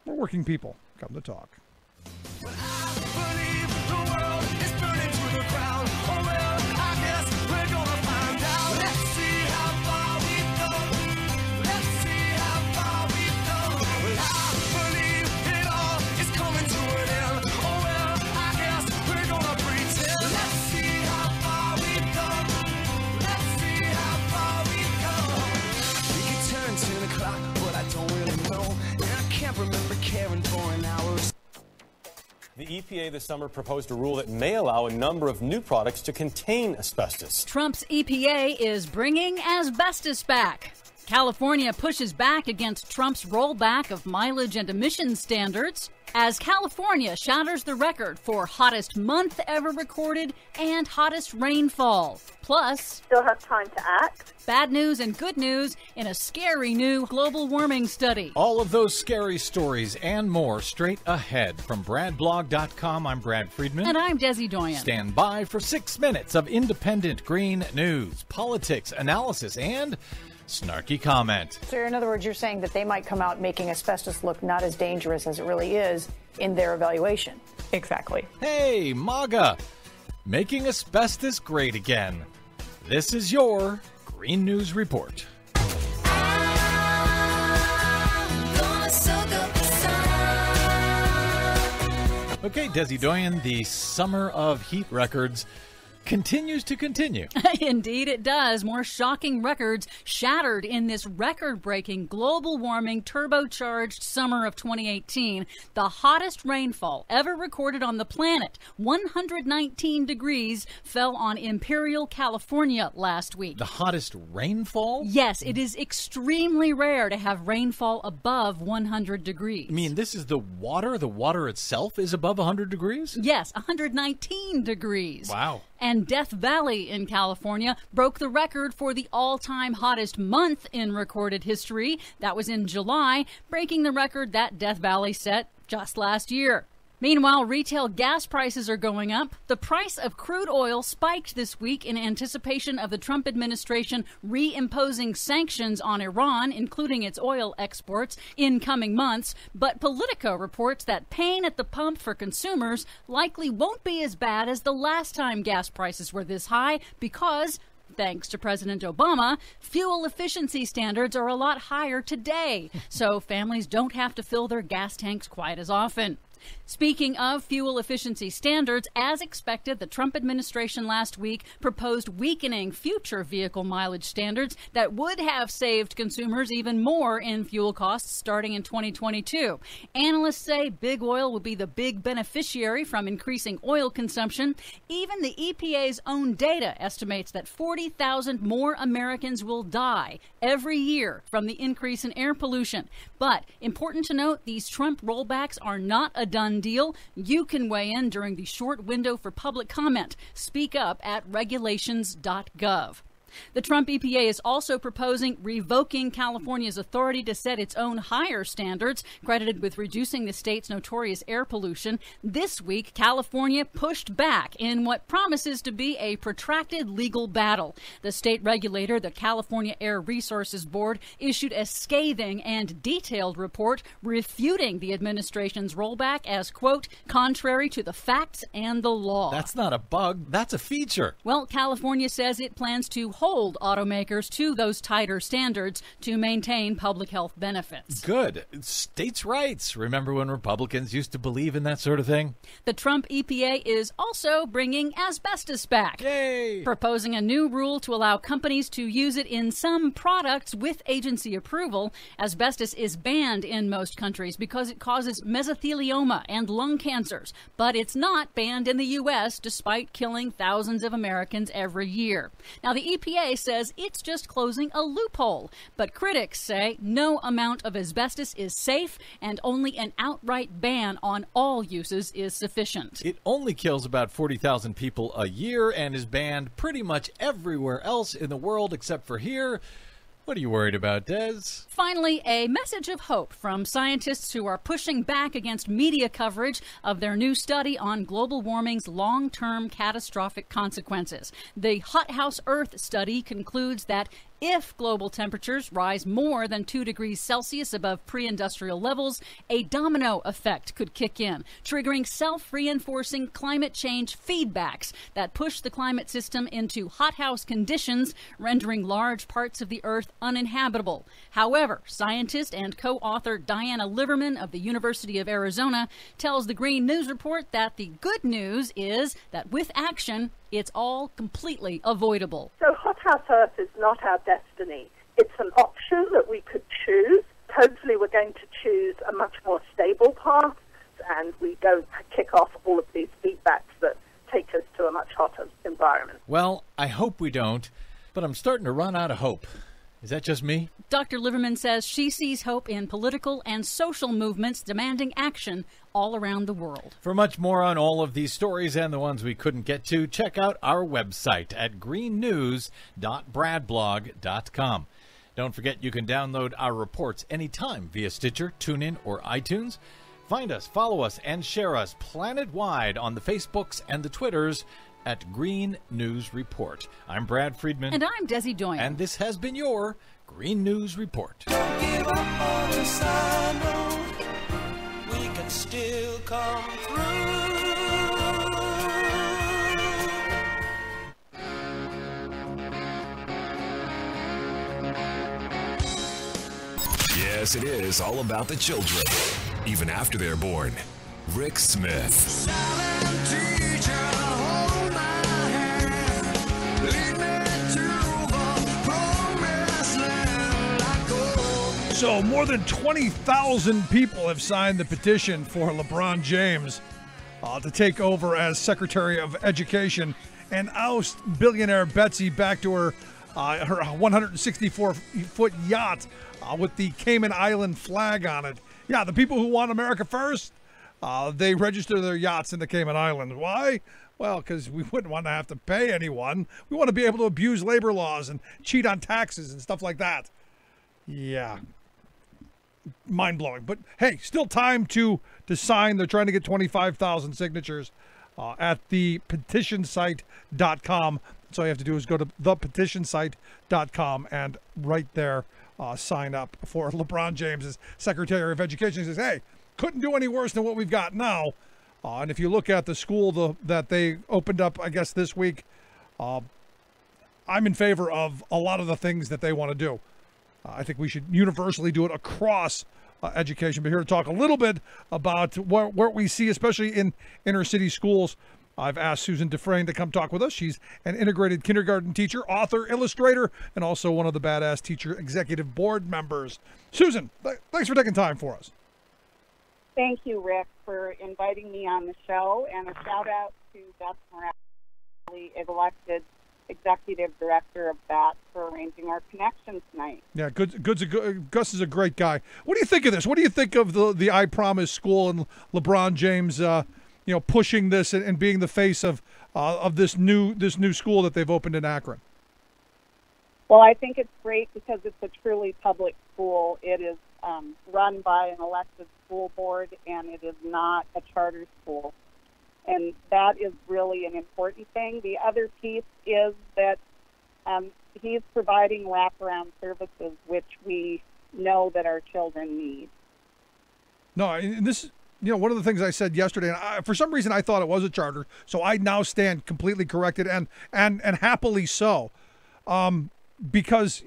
We're working people. Come to talk. The EPA this summer proposed a rule that may allow a number of new products to contain asbestos. Trump's EPA is bringing asbestos back. California pushes back against Trump's rollback of mileage and emissions standards as California shatters the record for hottest month ever recorded and hottest rainfall. Plus, still have time to act. Bad news and good news in a scary new global warming study. All of those scary stories and more straight ahead. From BradBlog.com, I'm Brad Friedman. And I'm Desi Doyen. Stand by for 6 minutes of independent green news, politics, analysis, and snarky comment. So in other words, you're saying that they might come out making asbestos look not as dangerous as it really is in their evaluation. Exactly. Hey, MAGA, making asbestos great again. This is your Green News Report. Okay, Desi Doyen, the summer of heat records continues to continue. Indeed it does. More shocking records shattered in this record-breaking global warming turbocharged summer of 2018. The hottest rainfall ever recorded on the planet, 119 degrees, fell on Imperial, California last week. The hottest rainfall? Yes, it is extremely rare to have rainfall above 100 degrees. I mean, this is the water? The water itself is above 100 degrees? Yes, 119 degrees. Wow. And Death Valley in California broke the record for the all-time hottest month in recorded history. That was in July, breaking the record that Death Valley set just last year. Meanwhile, retail gas prices are going up. The price of crude oil spiked this week in anticipation of the Trump administration reimposing sanctions on Iran, including its oil exports, in coming months. But Politico reports that pain at the pump for consumers likely won't be as bad as the last time gas prices were this high because, thanks to President Obama, fuel efficiency standards are a lot higher today. So families don't have to fill their gas tanks quite as often. Speaking of fuel efficiency standards, as expected, the Trump administration last week proposed weakening future vehicle mileage standards that would have saved consumers even more in fuel costs starting in 2022. Analysts say big oil will be the big beneficiary from increasing oil consumption. Even the EPA's own data estimates that 40,000 more Americans will die every year from the increase in air pollution. But important to note, these Trump rollbacks are not a done deal. You can weigh in during the short window for public comment. Speak up at regulations.gov. The Trump EPA is also proposing revoking California's authority to set its own higher standards, credited with reducing the state's notorious air pollution. This week, California pushed back in what promises to be a protracted legal battle. The state regulator, the California Air Resources Board, issued a scathing and detailed report refuting the administration's rollback as, quote, contrary to the facts and the law. That's not a bug, that's a feature. Well, California says it plans to hold automakers to those tighter standards to maintain public health benefits. Good. States' rights. Remember when Republicans used to believe in that sort of thing? The Trump EPA is also bringing asbestos back. Yay! Proposing a new rule to allow companies to use it in some products with agency approval. Asbestos is banned in most countries because it causes mesothelioma and lung cancers. But it's not banned in the U.S., despite killing thousands of Americans every year. Now, the EPA says it's just closing a loophole, but critics say no amount of asbestos is safe and only an outright ban on all uses is sufficient. It only kills about 40,000 people a year and is banned pretty much everywhere else in the world except for here. What are you worried about, Des? Finally, a message of hope from scientists who are pushing back against media coverage of their new study on global warming's long-term catastrophic consequences. The Hothouse Earth study concludes that if global temperatures rise more than 2 degrees Celsius above pre-industrial levels, a domino effect could kick in, triggering self-reinforcing climate change feedbacks that push the climate system into hothouse conditions, rendering large parts of the Earth uninhabitable. However, scientist and co-author Diana Liverman of the University of Arizona tells the Green News Report that the good news is that with action, it's all completely avoidable. So Hothouse Earth is not our destiny. It's an option that we could choose. Hopefully we're going to choose a much more stable path, and we don't kick off all of these feedbacks that take us to a much hotter environment. Well, I hope we don't, but I'm starting to run out of hope. Is that just me? Dr. Liverman says she sees hope in political and social movements demanding action all around the world. For much more on all of these stories and the ones we couldn't get to, check out our website at greennews.bradblog.com. Don't forget you can download our reports anytime via Stitcher, TuneIn, or iTunes. Find us, follow us, and share us planet-wide on the Facebooks and the Twitters at Green News Report. I'm Brad Friedman. And I'm Desi Doyen. And this has been your Green News Report. Don't give up on us, I know we can still come through. Yes, it is all about the children, even after they're born. Rick Smith. Silent teacher, hold my hand. So more than 20,000 people have signed the petition for LeBron James to take over as Secretary of Education and oust billionaire Betsy back to her 164-foot yacht with the Cayman Island flag on it. Yeah, the people who want America first, they register their yachts in the Cayman Islands. Why? Well, because we wouldn't want to have to pay anyone. We want to be able to abuse labor laws and cheat on taxes and stuff like that. Yeah. Mind-blowing. But, hey, still time to sign. They're trying to get 25,000 signatures at the petitionsite.com. So all you have to do is go to thepetitionsite.com and right there sign up for LeBron James as Secretary of Education. He says, hey, couldn't do any worse than what we've got now. And if you look at the school that they opened up, I guess, this week, I'm in favor of a lot of the things that they want to do. I think we should universally do it across education. But here to talk a little bit about what we see, especially in inner city schools, I've asked Susan DuFresne to come talk with us. She's an integrated kindergarten teacher, author, illustrator, and also one of the Badass Teacher Executive Board members. Susan, thanks for taking time for us. Thank you, Rick, for inviting me on the show, and a shout out to Gus Morales, elected Executive Director of BAT, for arranging our connection tonight. Yeah, Gus is a great guy. What do you think of this? What do you think of the I Promise school and LeBron James, pushing this and being the face of this new school that they've opened in Akron? Well, I think it's great because it's a truly public school. It is run by an elected school board, and it is not a charter school. And that is really an important thing. The other piece is that he's providing wraparound services, which we know that our children need. No, and this, one of the things I said yesterday, and for some reason I thought it was a charter, so I now stand completely corrected and happily so, because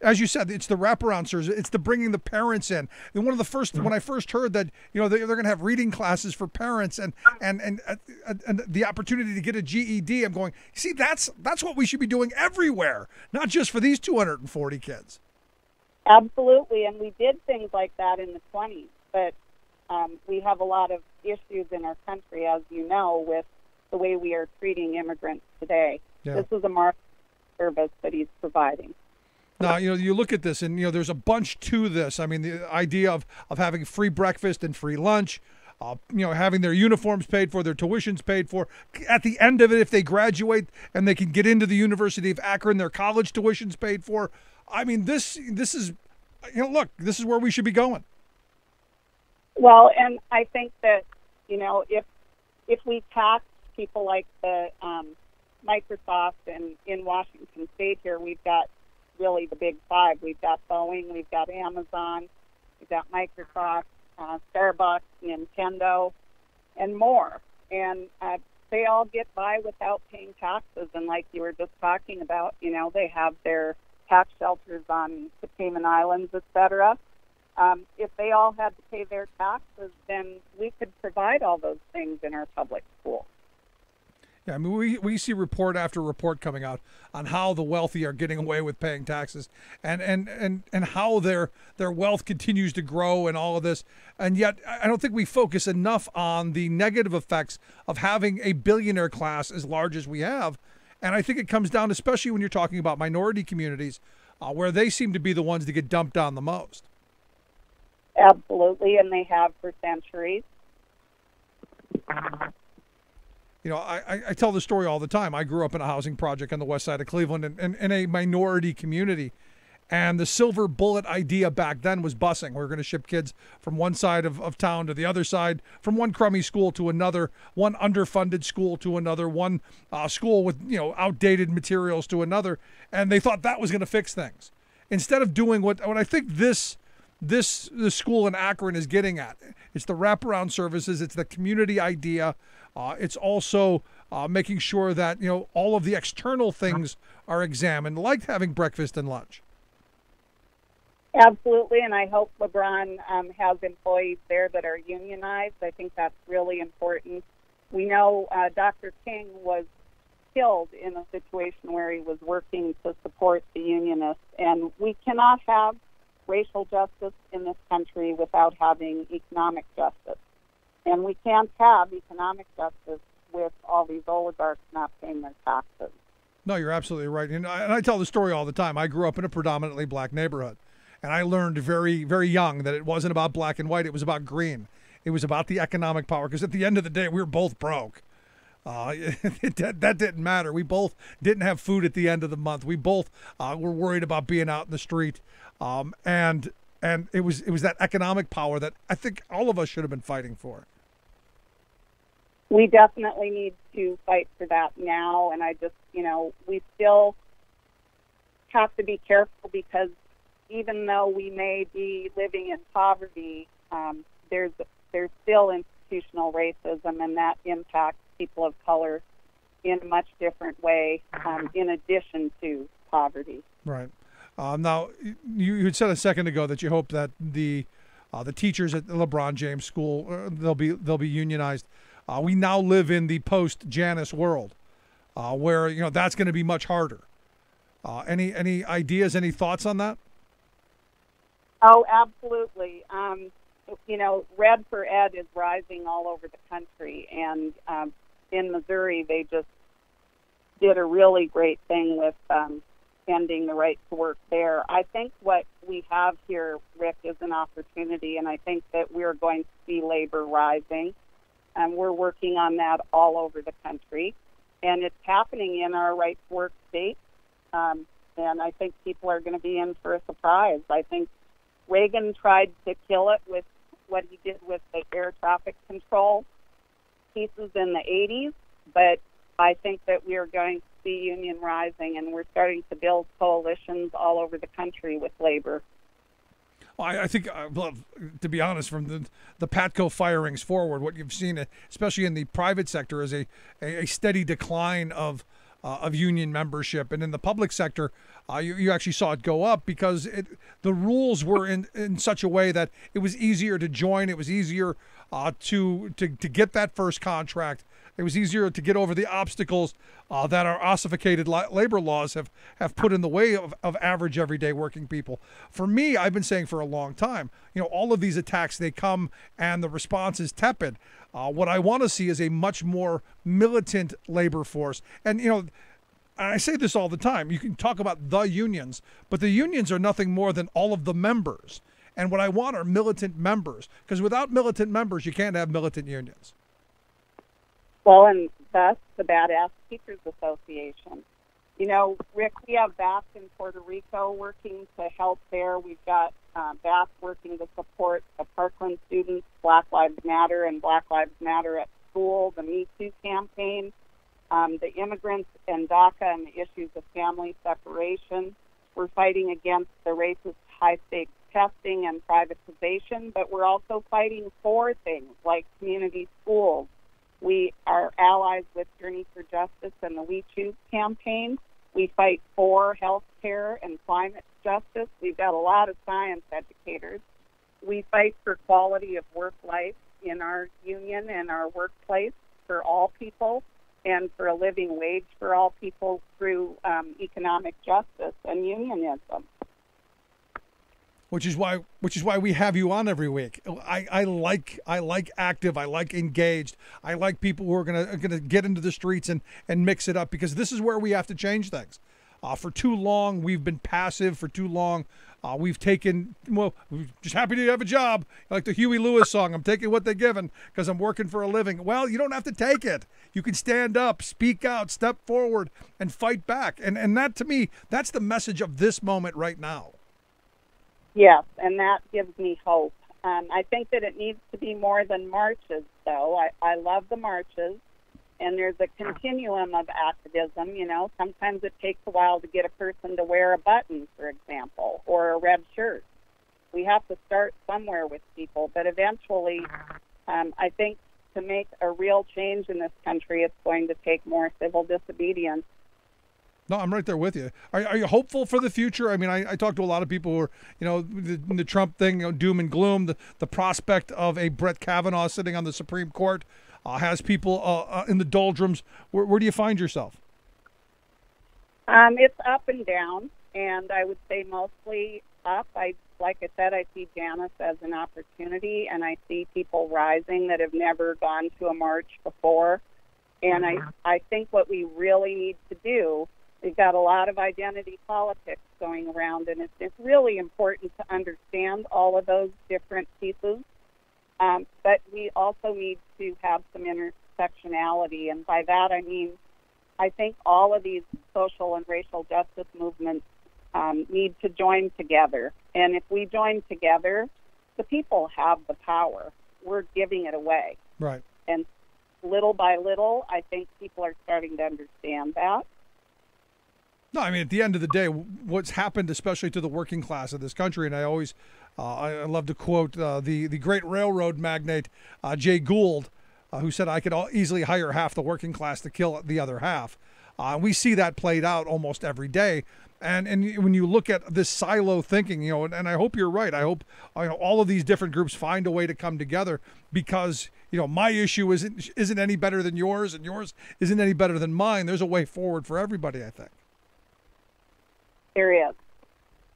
as you said, it's the wraparound service. It's the bringing the parents in. And one of the first, when I first heard that, they're going to have reading classes for parents and the opportunity to get a GED, I'm going, see, that's what we should be doing everywhere, not just for these 240 kids. Absolutely, and we did things like that in the 20s, but we have a lot of issues in our country, as you know, with the way we are treating immigrants today. Yeah. This is a market service that he's providing. Now, you look at this and, there's a bunch to this. I mean, the idea of having free breakfast and free lunch, having their uniforms paid for, their tuitions paid for. At the end of it, if they graduate and they can get into the University of Akron, their college tuitions paid for. I mean, this is, look, this is where we should be going. Well, and I think that, if we tax people like the Microsoft and in Washington State here, we've got really the big five. We've got Boeing, we've got Amazon, we've got Microsoft, Starbucks, Nintendo, and more. And they all get by without paying taxes. And like you were just talking about, they have their tax shelters on the Cayman Islands, etc. If they all had to pay their taxes, then we could provide all those things in our public school. Yeah, I mean, we see report after report coming out on how the wealthy are getting away with paying taxes and how their wealth continues to grow and all of this. And yet I don't think we focus enough on the negative effects of having a billionaire class as large as we have. And I think it comes down, especially when you're talking about minority communities, where they seem to be the ones that get dumped on the most. Absolutely, and they have for centuries. I tell the story all the time. I grew up in a housing project on the west side of Cleveland and in a minority community. And the silver bullet idea back then was busing. We were going to ship kids from one side of town to the other side, from one crummy school to another, one underfunded school to another, one school with outdated materials to another. And they thought that was going to fix things. Instead of doing what I think this school in Akron is getting at. It's the wraparound services. It's the community idea. It's also making sure that, all of the external things are examined, like having breakfast and lunch. Absolutely, and I hope LeBron has employees there that are unionized. I think that's really important. We know Dr. King was killed in a situation where he was working to support the unionists, and we cannot have racial justice in this country without having economic justice. And we can't have economic justice with all these oligarchs not paying their taxes. No, you're absolutely right. And I tell the story all the time. I grew up in a predominantly black neighborhood, and I learned very, very young that it wasn't about black and white. It was about green. It was about the economic power, because at the end of the day, we were both broke. That didn't matter. We both didn't have food at the end of the month. We both were worried about being out in the street. And it was that economic power that I think all of us should have been fighting for. We definitely need to fight for that now, and I just, we still have to be careful, because even though we may be living in poverty, there's still institutional racism, and that impacts people of color in a much different way, in addition to poverty. Right. Now, you had said a second ago that you hope that the teachers at the LeBron James School, they'll be unionized. We now live in the post-Janus world, where that's going to be much harder. Any ideas? Any thoughts on that? Oh, absolutely. Red for Ed is rising all over the country, and in Missouri, they just did a really great thing with ending the right to work there. I think what we have here, Rick, is an opportunity, and I think that we're going to see labor rising. And we're working on that all over the country. And it's happening in our right to work state. And I think people are going to be in for a surprise. I think Reagan tried to kill it with what he did with the air traffic control pieces in the 80s. But I think that we are going to see union rising, and we're starting to build coalitions all over the country with labor. Well, I think, to be honest, from the Patco firings forward, what you've seen, especially in the private sector, is a steady decline of union membership, and in the public sector, you actually saw it go up, because the rules were in such a way that it was easier to join. It was easier to get that first contract. It was easier to get over the obstacles that our ossificated labor laws have put in the way of average everyday working people. For me, I've been saying for a long time, all of these attacks, they come and the response is tepid. What I want to see is a much more militant labor force. And, I say this all the time, you can talk about the unions, but the unions are nothing more than all of the members. And what I want are militant members, because without militant members, you can't have militant unions. Well, and that's the Badass Teachers Association. Rick, we have BATS in Puerto Rico working to help there. We've got BATS working to support the Parkland students, Black Lives Matter and Black Lives Matter at school, the Me Too campaign, the immigrants and DACA and the issues of family separation. We're fighting against the racist high-stakes testing and privatization, but we're also fighting for things like community schools. We are allies with Journey for Justice and the We Choose campaign. We fight for health care and climate justice. We've got a lot of science educators. We fight for quality of work life in our union and our workplace for all people, and for a living wage for all people through economic justice and unionism. Which is why we have you on every week. I like active. I like engaged. I like people who are gonna get into the streets and mix it up, because this is where we have to change things. For too long, we've been passive. For too long, we've taken, we're just happy to have a job. Like the Huey Lewis song, I'm taking what they're given because I'm working for a living. Well, you don't have to take it. You can stand up, speak out, step forward, and fight back. And that, to me, that's the message of this moment right now. Yes, and that gives me hope. I think that it needs to be more than marches, though. I love the marches, and there's a continuum of activism. Sometimes it takes a while to get a person to wear a button, for example, or a red shirt. We have to start somewhere with people, but eventually, I think to make a real change in this country, it's going to take more civil disobedience. No, I'm right there with you. Are you hopeful for the future? I mean, I talk to a lot of people who are, the Trump thing, doom and gloom, the prospect of a Brett Kavanaugh sitting on the Supreme Court has people in the doldrums. Where do you find yourself? It's up and down, and I would say mostly up. I like I said, I see Janice as an opportunity, and I see people rising that have never gone to a march before. And I think what we really need to do, we've got a lot of identity politics going around, and it's really important to understand all of those different pieces. But we also need to have some intersectionality, and by that I mean I think all of these social and racial justice movements need to join together. And if we join together, the people have the power. We're giving it away. Right. And little by little, I think people are starting to understand that. No, I mean, at the end of the day, what's happened, especially to the working class of this country, and I always, I love to quote the great railroad magnate, Jay Gould, who said, I could easily hire half the working class to kill the other half. We see that played out almost every day. And when you look at this silo thinking, and I hope you're right. I hope all of these different groups find a way to come together, because my issue isn't any better than yours, and yours isn't any better than mine. There's a way forward for everybody, I think. There is.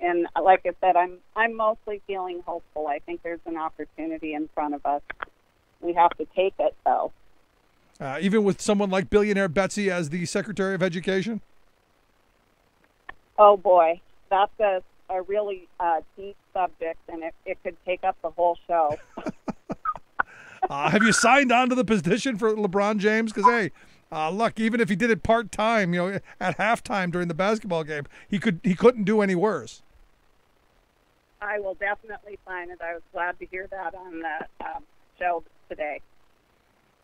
And like I said, I'm mostly feeling hopeful. I think there's an opportunity in front of us. We have to take it, though. Even with someone like billionaire Betsy as the Secretary of Education? Oh, boy. That's a really deep subject, and it could take up the whole show. Have you signed on to the petition for LeBron James? Because, hey, look, even if he did it part-time, at halftime during the basketball game, he couldn't do any worse. I will definitely sign it. I was glad to hear that on the show today.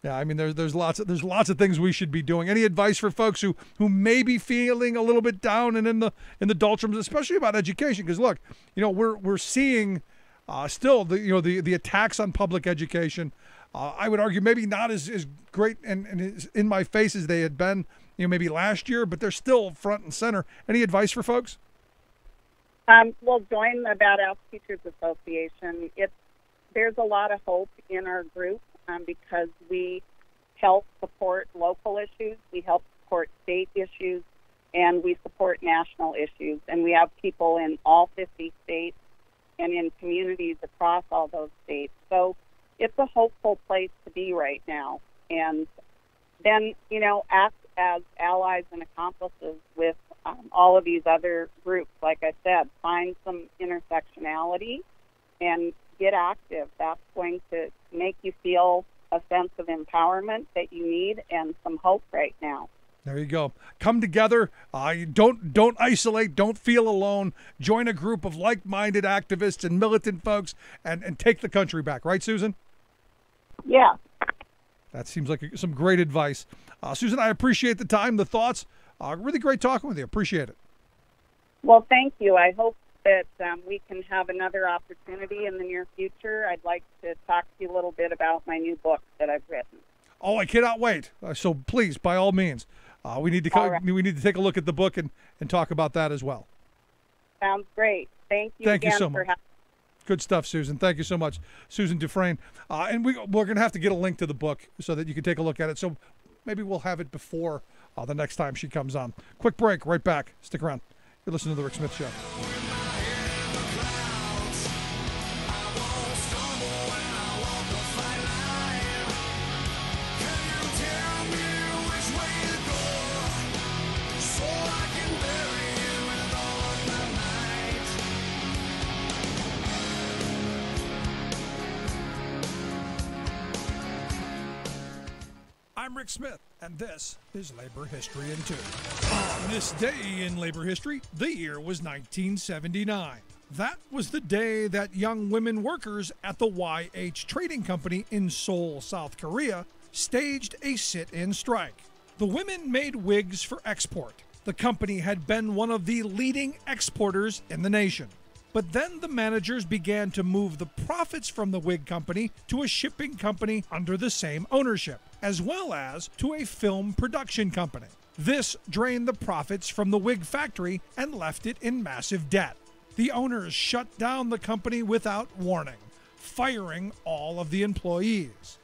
Yeah, I mean, there's lots of things we should be doing. Any advice for folks who may be feeling a little bit down and in the doldrums, especially about education? Because look, we're seeing still the attacks on public education. I would argue maybe not as great and as in my face as they had been, maybe last year, but they're still front and center. Any advice for folks? Well, join the Badass Teachers Association. There's a lot of hope in our group because we help support local issues, we help support state issues, and we support national issues. And we have people in all 50 states and in communities across all those states. So it's a hopeful place to be right now. And then, act as allies and accomplices with all of these other groups. Like I said, find some intersectionality and get active. That's going to make you feel a sense of empowerment that you need and some hope right now. There you go. Come together. Don't isolate. Don't feel alone. Join a group of like-minded activists and militant folks and take the country back. Right, Susan? Yeah. That seems like some great advice. Susan, I appreciate the time, the thoughts. Really great talking with you. Appreciate it. Well, thank you. I hope that we can have another opportunity in the near future. I'd like to talk to you a little bit about my new book that I've written. Oh, I cannot wait. So please, by all means, we need to we need to take a look at the book and talk about that as well. Sounds great. Thank you Thank again you so for much. Good stuff, Susan. Thank you so much, Susan DuFresne. And we're going to have to get a link to the book so that you can take a look at it. So maybe we'll have it before the next time she comes on. Quick break. Right back. Stick around. You're listening to The Rick Smith Show. I'm Rick Smith, and this is Labor History in 2. On this day in labor history, the year was 1979. That was the day that young women workers at the YH Trading Company in Seoul, South Korea, staged a sit-in strike. The women made wigs for export. The company had been one of the leading exporters in the nation. But then the managers began to move the profits from the wig company to a shipping company under the same ownership, as well as to a film production company. This drained the profits from the wig factory and left it in massive debt. The owners shut down the company without warning, firing all of the employees.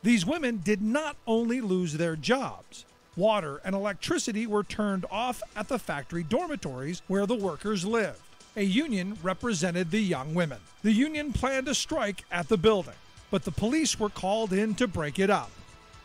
These women did not only lose their jobs. Water and electricity were turned off at the factory dormitories where the workers lived. A union represented the young women. The union planned a strike at the building, but the police were called in to break it up.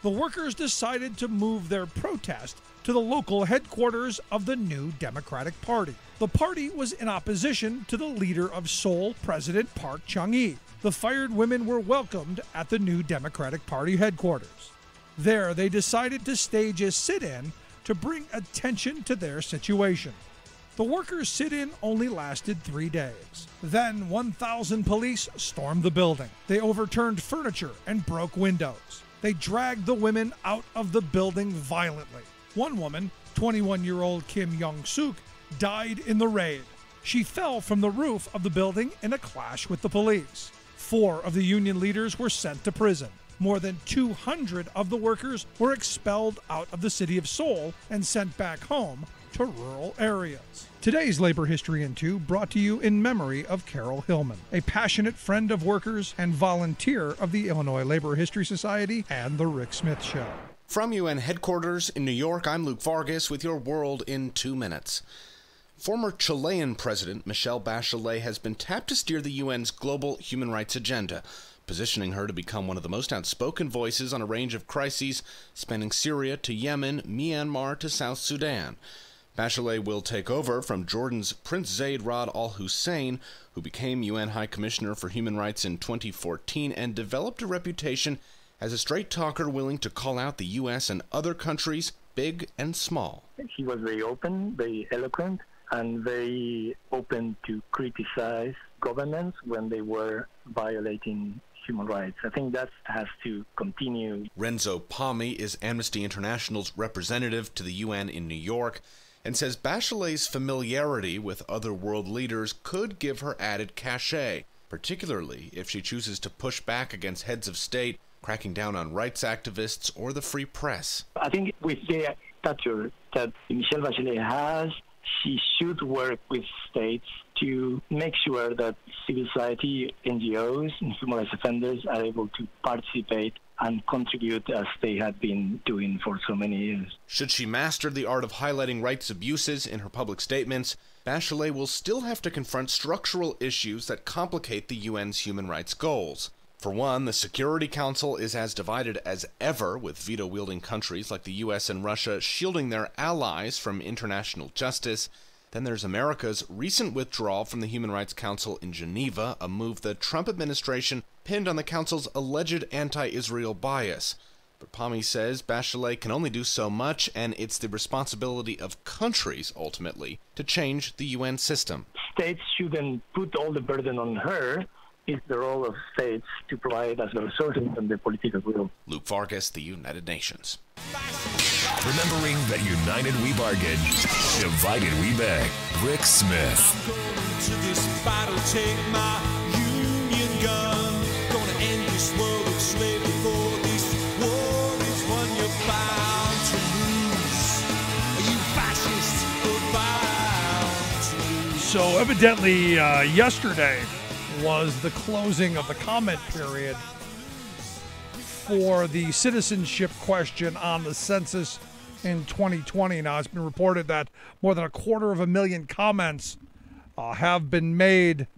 The workers decided to move their protest to the local headquarters of the new Democratic Party. The party was in opposition to the leader of Seoul, President Park Chung-hee. The fired women were welcomed at the new Democratic Party headquarters. There, they decided to stage a sit-in to bring attention to their situation. The workers' sit-in only lasted 3 days. Then 1,000 police stormed the building. They overturned furniture and broke windows. They dragged the women out of the building violently. One woman, 21-year-old Kim Young-suk, died in the raid. She fell from the roof of the building in a clash with the police. 4 of the union leaders were sent to prison. More than 200 of the workers were expelled out of the city of Seoul and sent back home to rural areas. Today's Labor History in 2 brought to you in memory of Carol Hillman, a passionate friend of workers and volunteer of the Illinois Labor History Society and The Rick Smith Show. From UN headquarters in New York, I'm Luke Vargas with your World in 2 minutes. Former Chilean President Michelle Bachelet has been tapped to steer the UN's global human rights agenda, positioning her to become one of the most outspoken voices on a range of crises spanning Syria to Yemen, Myanmar to South Sudan. Bachelet will take over from Jordan's Prince Zayed Rad Al Hussein, who became UN High Commissioner for Human Rights in 2014 and developed a reputation as a straight talker willing to call out the U.S. and other countries, big and small. He was very open, very eloquent, and very open to criticize governments when they were violating human rights. I think that has to continue. Renzo Palmi is Amnesty International's representative to the UN in New York and says Bachelet's familiarity with other world leaders could give her added cachet, particularly if she chooses to push back against heads of state, cracking down on rights activists or the free press. I think with the stature that Michelle Bachelet has, she should work with states to make sure that civil society, NGOs, and human rights offenders are able to participate and contribute as they have been doing for so many years. Should she master the art of highlighting rights abuses in her public statements, Bachelet will still have to confront structural issues that complicate the UN's human rights goals. For one, the Security Council is as divided as ever, with veto-wielding countries like the US and Russia shielding their allies from international justice. Then there's America's recent withdrawal from the Human Rights Council in Geneva, a move the Trump administration pinned on the Council's alleged anti-Israel bias. But Palmi says Bachelet can only do so much, and it's the responsibility of countries, ultimately, to change the UN system. States shouldn't put all the burden on her. It's the role of states to provide us the resources and the political will. Luke Vargas, the United Nations. Remembering that united we bargain, divided we beg. Rick Smith. To this battle, take my union gun. Gonna end this world of slavery, for this war is one you're bound to lose. You fascists are bound to lose. So evidently yesterday was the closing of the comment period for the citizenship question on the census in 2020. Now, it's been reported that more than 250,000 comments have been made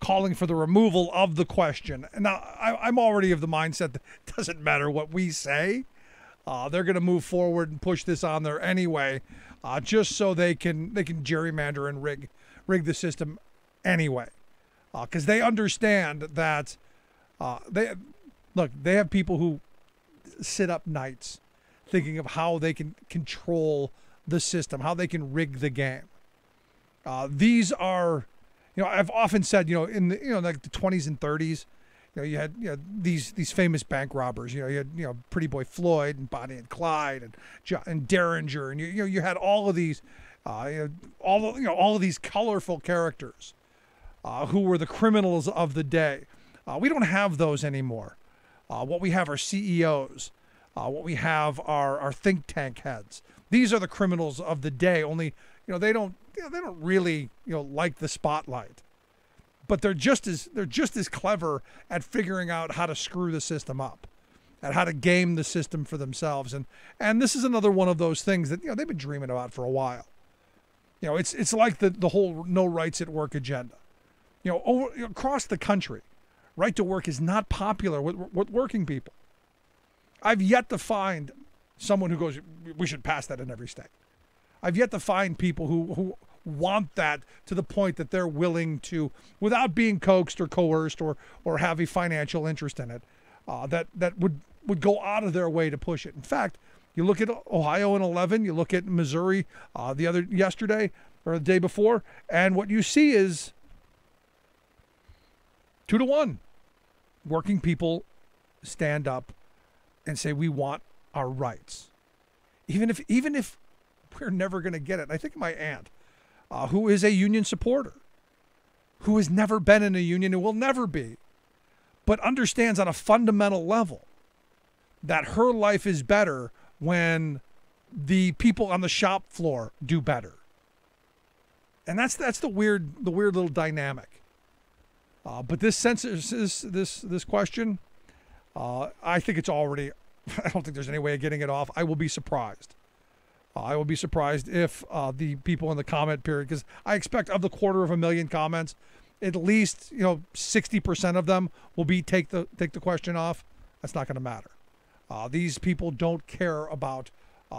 calling for the removal of the question. Now, I'm already of the mindset that it doesn't matter what we say. They're going to move forward and push this on there anyway, just so they can gerrymander and rig the system anyway. Because they understand that they have people who sit up nights thinking of how they can control the system, how they can rig the game. These are, I've often said, in the, like the 20s and 30s, you had these famous bank robbers. You had Pretty Boy Floyd and Bonnie and Clyde and Derringer, and you had all of these, all of these colorful characters. Who were the criminals of the day. We don't have those anymore. What we have are CEOs. What we have are think tank heads. These are the criminals of the day. Only they don't really like the spotlight. But they're just as clever at figuring out how to screw the system up, and how to game the system for themselves. And this is another one of those things that they've been dreaming about for a while. You know, it's like the whole no rights at work agenda. You know, across the country, right to work is not popular with working people. I've yet to find someone who goes, we should pass that in every state. I've yet to find people who want that to the point that they're willing to, without being coaxed or coerced or have a financial interest in it, that would go out of their way to push it. In fact, you look at Ohio in 11, you look at Missouri yesterday or the day before, and what you see is 2-1. Working people stand up and say, we want our rights. Even if we're never going to get it. I think my aunt, who is a union supporter, who has never been in a union and will never be, but understands on a fundamental level that her life is better when the people on the shop floor do better. And that's the weird little dynamic. But this census, this question, I think it's already, I don't think there's any way of getting it off. I will be surprised. I will be surprised if the people in the comment period, because I expect of the 250,000 comments, at least 60% of them will be take the question off. That's not going to matter. These people don't care about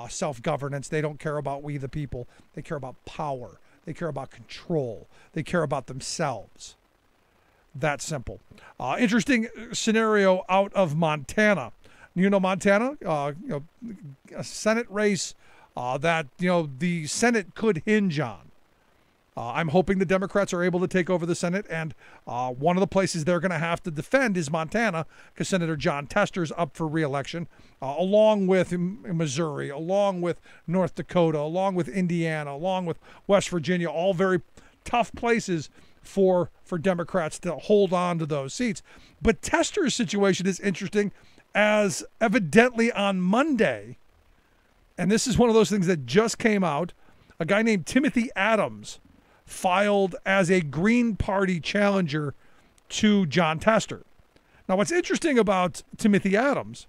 self-governance. They don't care about we the people. They care about power. They care about control. They care about themselves. That simple. Interesting scenario out of Montana. You know Montana, a Senate race that the Senate could hinge on. I'm hoping the Democrats are able to take over the Senate, and one of the places they're going to have to defend is Montana, because Senator Jon Tester's up for re-election, along with Missouri, along with North Dakota, along with Indiana, along with West Virginia, all very tough places for Democrats to hold on to those seats. But Tester's situation is interesting, as evidently on Monday, and this is one of those things that just came out, a guy named Timothy Adams filed as a Green Party challenger to Jon Tester. Now, what's interesting about Timothy Adams,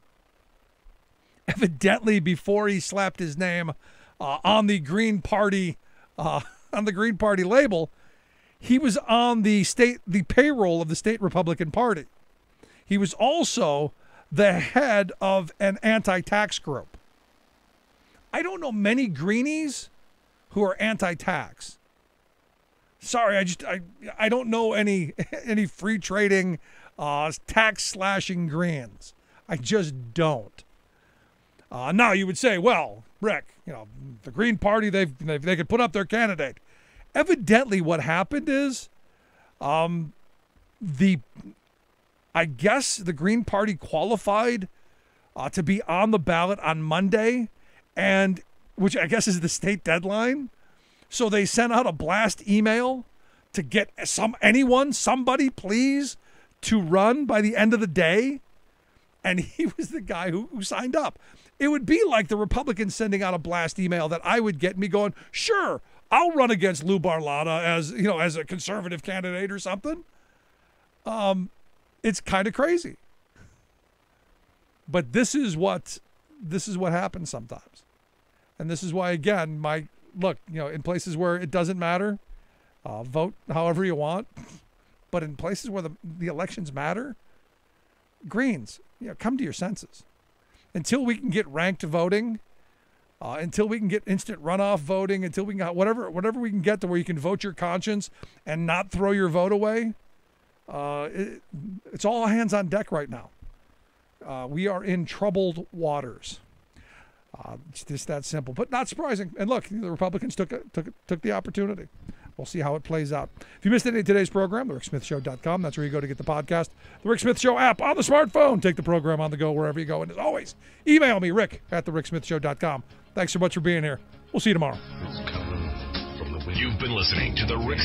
evidently before he slapped his name on the Green Party label, he was on the payroll of the state Republican Party. He was also the head of an anti-tax group. I don't know many greenies who are anti-tax. Sorry, I don't know any free trading, tax slashing greens. I just don't. Now you would say, well, Rick, the Green Party, they could put up their candidate. Evidently, what happened is, I guess the Green Party qualified to be on the ballot on Monday, and which I guess is the state deadline. So they sent out a blast email to get somebody please, to run by the end of the day. And he was the guy who signed up. It would be like the Republicans sending out a blast email that I would get me going, sure, I'll run against Lou Barlotta as a conservative candidate or something. It's kind of crazy. But this is what happens sometimes. And this is why, again, in places where it doesn't matter, vote however you want. But in places where the elections matter, Greens, come to your senses. Until we can get ranked voting, until we can get instant runoff voting, until we can whatever we can get to where you can vote your conscience and not throw your vote away, it's all hands on deck right now. We are in troubled waters. It's just that simple, but not surprising. And look, the Republicans took the opportunity. We'll see how it plays out. If you missed any of today's program, thericksmithshow.com. That's where you go to get the podcast. The Rick Smith Show app on the smartphone. Take the program on the go wherever you go. And as always, email me, rick@thericksmithshow.com. Thanks so much for being here. We'll see you tomorrow. You've been listening to the Rick